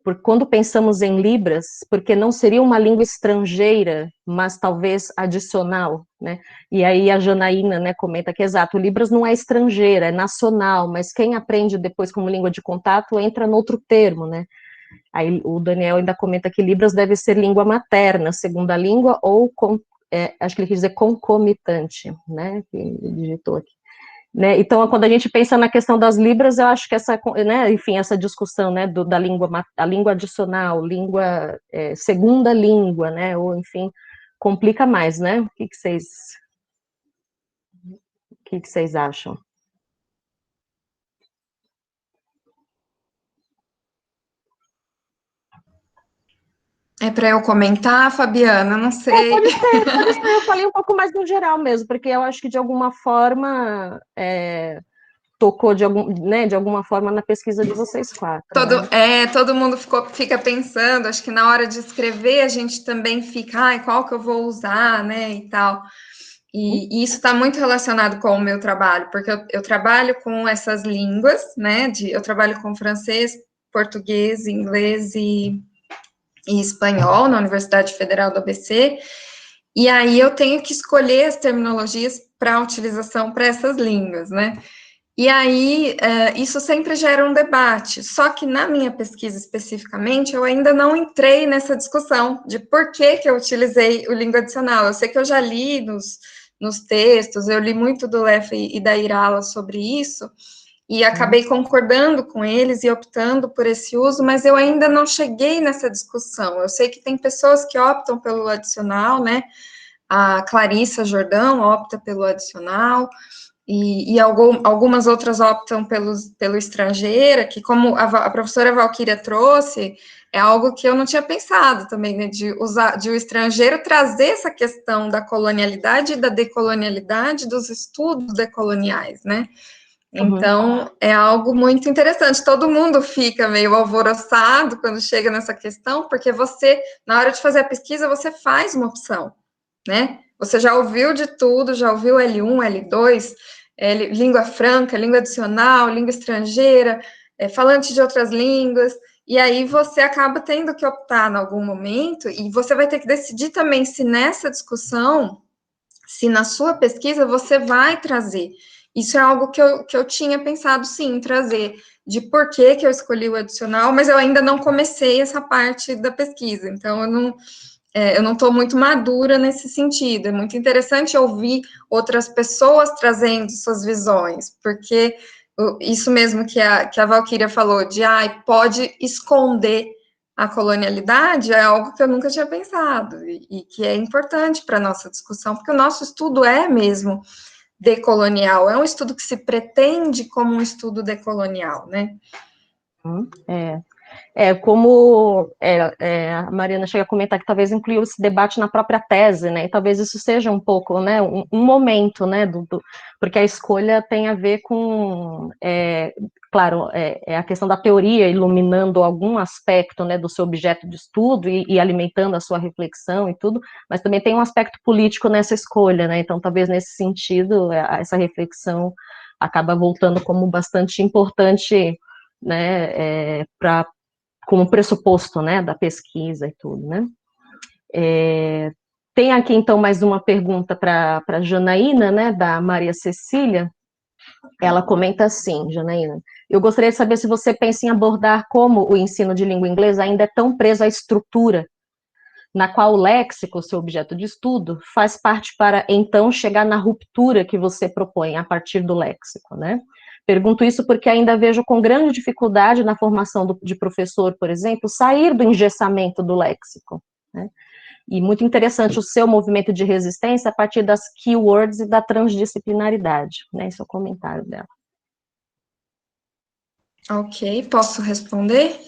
Porque quando pensamos em Libras, porque não seria uma língua estrangeira, mas talvez adicional, né? E aí a Janaína, né, comenta que, exato, Libras não é estrangeira, é nacional, mas quem aprende depois como língua de contato entra no outro termo, né? Aí o Daniel ainda comenta que Libras deve ser língua materna, segunda língua, ou, acho que ele quis dizer concomitante, né, que ele digitou aqui. Né, então, quando a gente pensa na questão das Libras, eu acho que essa discussão, né, da a língua adicional, língua, segunda língua, né, ou, enfim, complica mais, né? O que vocês acham? É para eu comentar, Fabiana? Não sei. Pode ser, eu falei um pouco mais no geral mesmo, porque eu acho que de alguma forma tocou de alguma forma na pesquisa de vocês quatro. Todo mundo fica pensando, acho que na hora de escrever a gente também fica, qual que eu vou usar, né, e tal. E isso está muito relacionado com o meu trabalho, porque eu trabalho com essas línguas, né? Eu trabalho com francês, português, inglês e espanhol na Universidade Federal do ABC, e aí eu tenho que escolher as terminologias para utilização para essas línguas, né? E aí, isso sempre gera um debate, só que na minha pesquisa especificamente, eu ainda não entrei nessa discussão de por que eu utilizei o língua adicional. Eu sei que eu já li nos textos, eu li muito do Leff e da Irala sobre isso, e acabei concordando com eles e optando por esse uso, mas eu ainda não cheguei nessa discussão. Eu sei que tem pessoas que optam pelo adicional, né? A Clarissa Jordão opta pelo adicional, e algumas outras optam pelo estrangeira, que como a professora Valquíria trouxe, é algo que eu não tinha pensado também, né, de o estrangeiro trazer essa questão da colonialidade e da decolonialidade dos estudos decoloniais, né? Então, é algo muito interessante. Todo mundo fica meio alvoroçado quando chega nessa questão, porque você, na hora de fazer a pesquisa, você faz uma opção, né? Você já ouviu de tudo, já ouviu L1, L2, língua franca, língua adicional, língua estrangeira, falante de outras línguas, e aí você acaba tendo que optar em algum momento, e você vai ter que decidir também se nessa discussão, se na sua pesquisa você vai trazer. Isso é algo que eu tinha pensado, sim, em trazer, de por que eu escolhi o adicional, mas eu ainda não comecei essa parte da pesquisa, então eu não estou muito madura nesse sentido. É muito interessante ouvir outras pessoas trazendo suas visões, porque isso mesmo que a Valquíria falou, de pode esconder a colonialidade, é algo que eu nunca tinha pensado, e que é importante para a nossa discussão, porque o nosso estudo é mesmo decolonial, é um estudo que se pretende como um estudo decolonial, né? Como a Mariana chega a comentar que talvez incluiu esse debate na própria tese, né, e talvez isso seja um pouco, né, um momento, né, porque a escolha tem a ver com, claro, a questão da teoria iluminando algum aspecto, né, do seu objeto de estudo e alimentando a sua reflexão e tudo, mas também tem um aspecto político nessa escolha, né, então talvez nesse sentido essa reflexão acaba voltando como bastante importante, né, como pressuposto, né, da pesquisa e tudo, né. Tem aqui, então, mais uma pergunta para a Janaína, né, da Maria Cecília. Ela comenta assim, Janaína: eu gostaria de saber se você pensa em abordar como o ensino de língua inglesa ainda é tão preso à estrutura, na qual o léxico, seu objeto de estudo, faz parte para, então, chegar na ruptura que você propõe a partir do léxico, né? Pergunto isso porque ainda vejo com grande dificuldade na formação de professor, por exemplo, sair do engessamento do léxico, né? E muito interessante o seu movimento de resistência a partir das keywords e da transdisciplinaridade, né? Esse é o comentário dela. Ok, posso responder?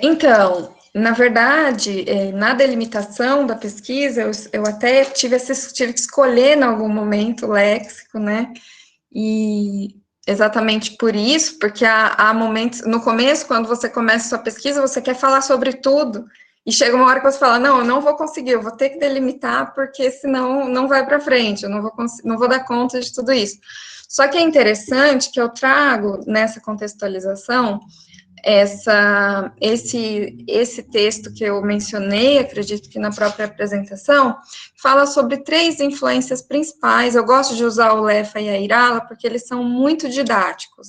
Então, na verdade, na delimitação da pesquisa, eu até tive que escolher em algum momento o léxico, né? E exatamente por isso, porque há momentos, no começo, quando você começa a sua pesquisa, você quer falar sobre tudo, e chega uma hora que você fala, não, eu não vou conseguir, eu vou ter que delimitar, porque senão não vai para frente, eu não vou dar conta de tudo isso. Só que é interessante que eu trago nessa contextualização esse texto que eu mencionei, acredito que na própria apresentação, fala sobre 3 influências principais. Eu gosto de usar o Leff e a Irala, porque eles são muito didáticos,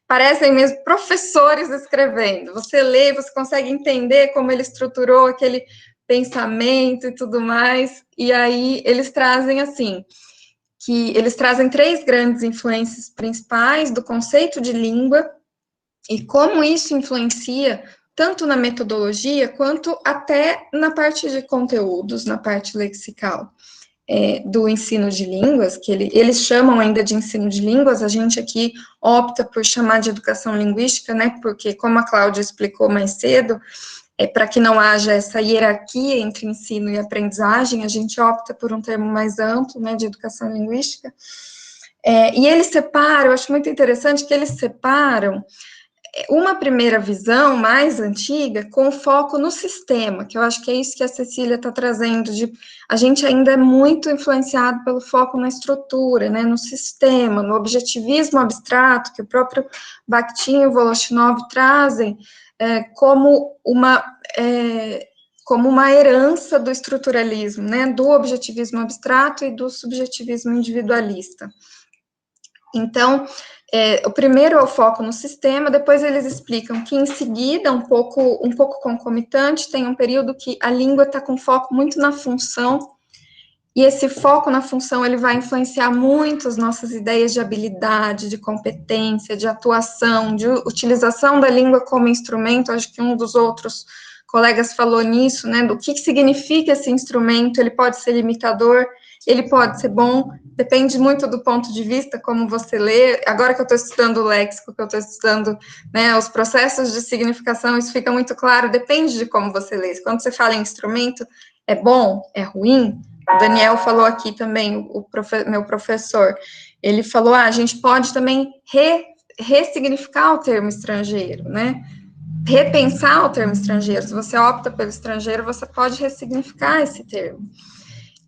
parecem mesmo professores escrevendo. Você lê, você consegue entender como ele estruturou aquele pensamento e tudo mais, e aí eles trazem assim, que eles trazem 3 grandes influências principais do conceito de língua, e como isso influencia tanto na metodologia, quanto até na parte de conteúdos, na parte lexical do ensino de línguas, que eles chamam ainda de ensino de línguas, a gente aqui opta por chamar de educação linguística, né, porque, como a Cláudia explicou mais cedo, para que não haja essa hierarquia entre ensino e aprendizagem, a gente opta por um termo mais amplo, né, de educação linguística, e eles separam, eu acho muito interessante que eles separam uma primeira visão mais antiga com foco no sistema, que eu acho que é isso que a Cecília está trazendo, a gente ainda é muito influenciado pelo foco na estrutura, né, no sistema, no objetivismo abstrato, que o próprio Bakhtin e o Voloshinov trazem como uma herança do estruturalismo, né, do objetivismo abstrato e do subjetivismo individualista. Então, o primeiro é o foco no sistema, depois eles explicam que, em seguida, um pouco concomitante, tem um período que a língua está com foco muito na função, e esse foco na função, ele vai influenciar muito as nossas ideias de habilidade, de competência, de atuação, de utilização da língua como instrumento. Acho que um dos outros colegas falou nisso, né, do que significa esse instrumento. Ele pode ser limitador, ele pode ser bom, depende muito do ponto de vista, como você lê. Agora que eu estou estudando o léxico, que eu estou estudando, né, os processos de significação, isso fica muito claro, depende de como você lê. Quando você fala em instrumento, é bom, é ruim? O Daniel falou aqui também, meu professor, ele falou, a gente pode também ressignificar o termo estrangeiro, né? Repensar o termo estrangeiro. Se você opta pelo estrangeiro, você pode ressignificar esse termo.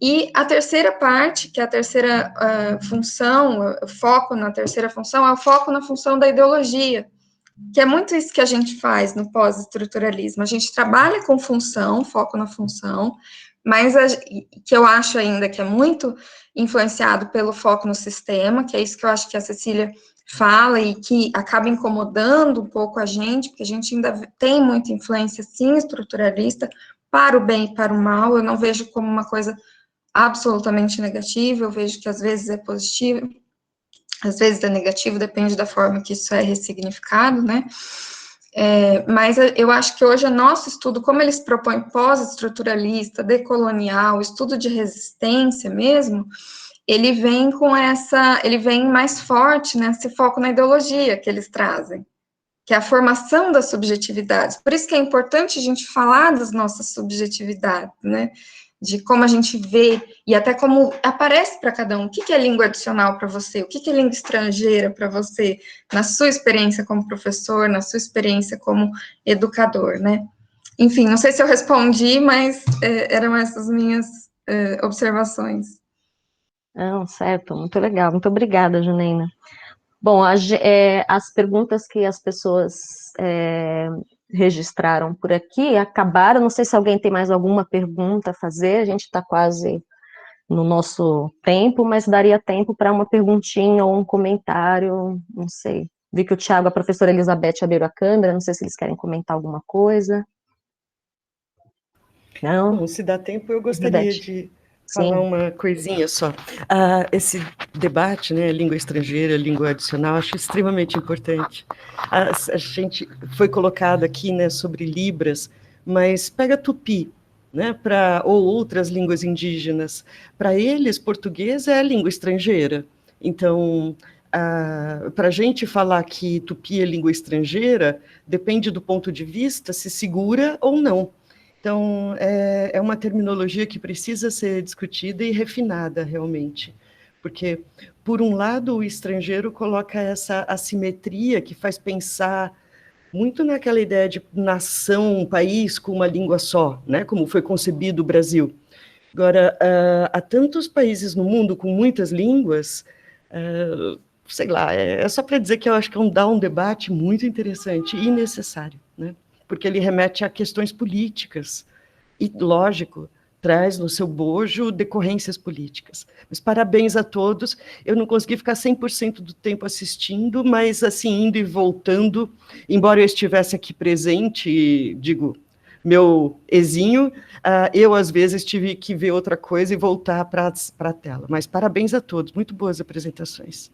E a terceira parte, que é a terceira função, o foco na terceira função, é o foco na função da ideologia, que é muito isso que a gente faz no pós-estruturalismo. A gente trabalha com função, foco na função, mas que eu acho ainda que é muito influenciado pelo foco no sistema, que é isso que eu acho que a Cecília fala e que acaba incomodando um pouco a gente, porque a gente ainda tem muita influência, sim, estruturalista, para o bem e para o mal. Eu não vejo como uma coisa absolutamente negativa, eu vejo que às vezes é positivo, às vezes é negativo, depende da forma que isso é ressignificado, né? Mas eu acho que hoje o nosso estudo, como eles propõem pós-estruturalista, decolonial, estudo de resistência mesmo, ele vem ele vem mais forte nesse foco na ideologia que eles trazem, que é a formação das subjetividades. Por isso que é importante a gente falar das nossas subjetividades, né? De como a gente vê, e até como aparece para cada um. O que é língua adicional para você? O que é língua estrangeira para você? Na sua experiência como professor, na sua experiência como educador, né? Enfim, não sei se eu respondi, mas eram essas minhas observações. Não, certo, muito legal. Muito obrigada, Janaína. Bom, as perguntas que as pessoas registraram por aqui acabaram. Não sei se alguém tem mais alguma pergunta a fazer, a gente está quase no nosso tempo, mas daria tempo para uma perguntinha ou um comentário, não sei. Vi que o Thiago, a professora Elizabeth abriu a câmera, não sei se eles querem comentar alguma coisa. Não? Bom, se dá tempo, eu gostaria de falar uma coisinha só. Esse debate, né, língua estrangeira, língua adicional, acho extremamente importante. A gente foi colocado aqui, né, sobre Libras, mas pega Tupi, né, ou outras línguas indígenas. Para eles, português é a língua estrangeira. Então, para a gente falar que Tupi é língua estrangeira, depende do ponto de vista se segura ou não. Então, é uma terminologia que precisa ser discutida e refinada, realmente. Porque, por um lado, o estrangeiro coloca essa assimetria que faz pensar muito naquela ideia de nação, um país com uma língua só, né? Como foi concebido o Brasil. Agora, há tantos países no mundo com muitas línguas, sei lá, é só para dizer que eu acho que dá um debate muito interessante e necessário, né? Porque ele remete a questões políticas, e, lógico, traz no seu bojo decorrências políticas. Mas parabéns a todos, eu não consegui ficar 100% do tempo assistindo, mas assim, indo e voltando, embora eu estivesse aqui presente, digo, meu exinho, eu às vezes tive que ver outra coisa e voltar para a tela. Mas parabéns a todos, muito boas apresentações.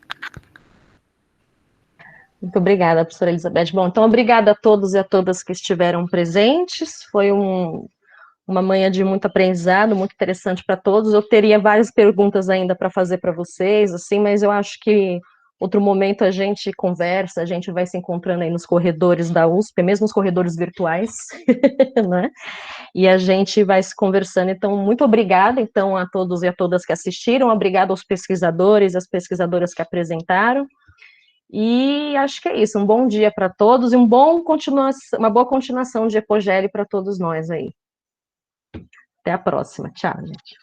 Muito obrigada, professora Elizabeth. Bom, então, obrigada a todos e a todas que estiveram presentes. Foi uma manhã de muito aprendizado, muito interessante para todos. Eu teria várias perguntas ainda para fazer para vocês, assim, mas eu acho que outro momento a gente conversa, a gente vai se encontrando aí nos corredores da USP, mesmo nos corredores virtuais, né? E a gente vai se conversando. Então, muito obrigada, então, a todos e a todas que assistiram. Obrigada aos pesquisadores, às pesquisadoras que apresentaram. E acho que é isso, um bom dia para todos e uma boa continuação de Epogério para todos nós aí. Até a próxima. Tchau, gente.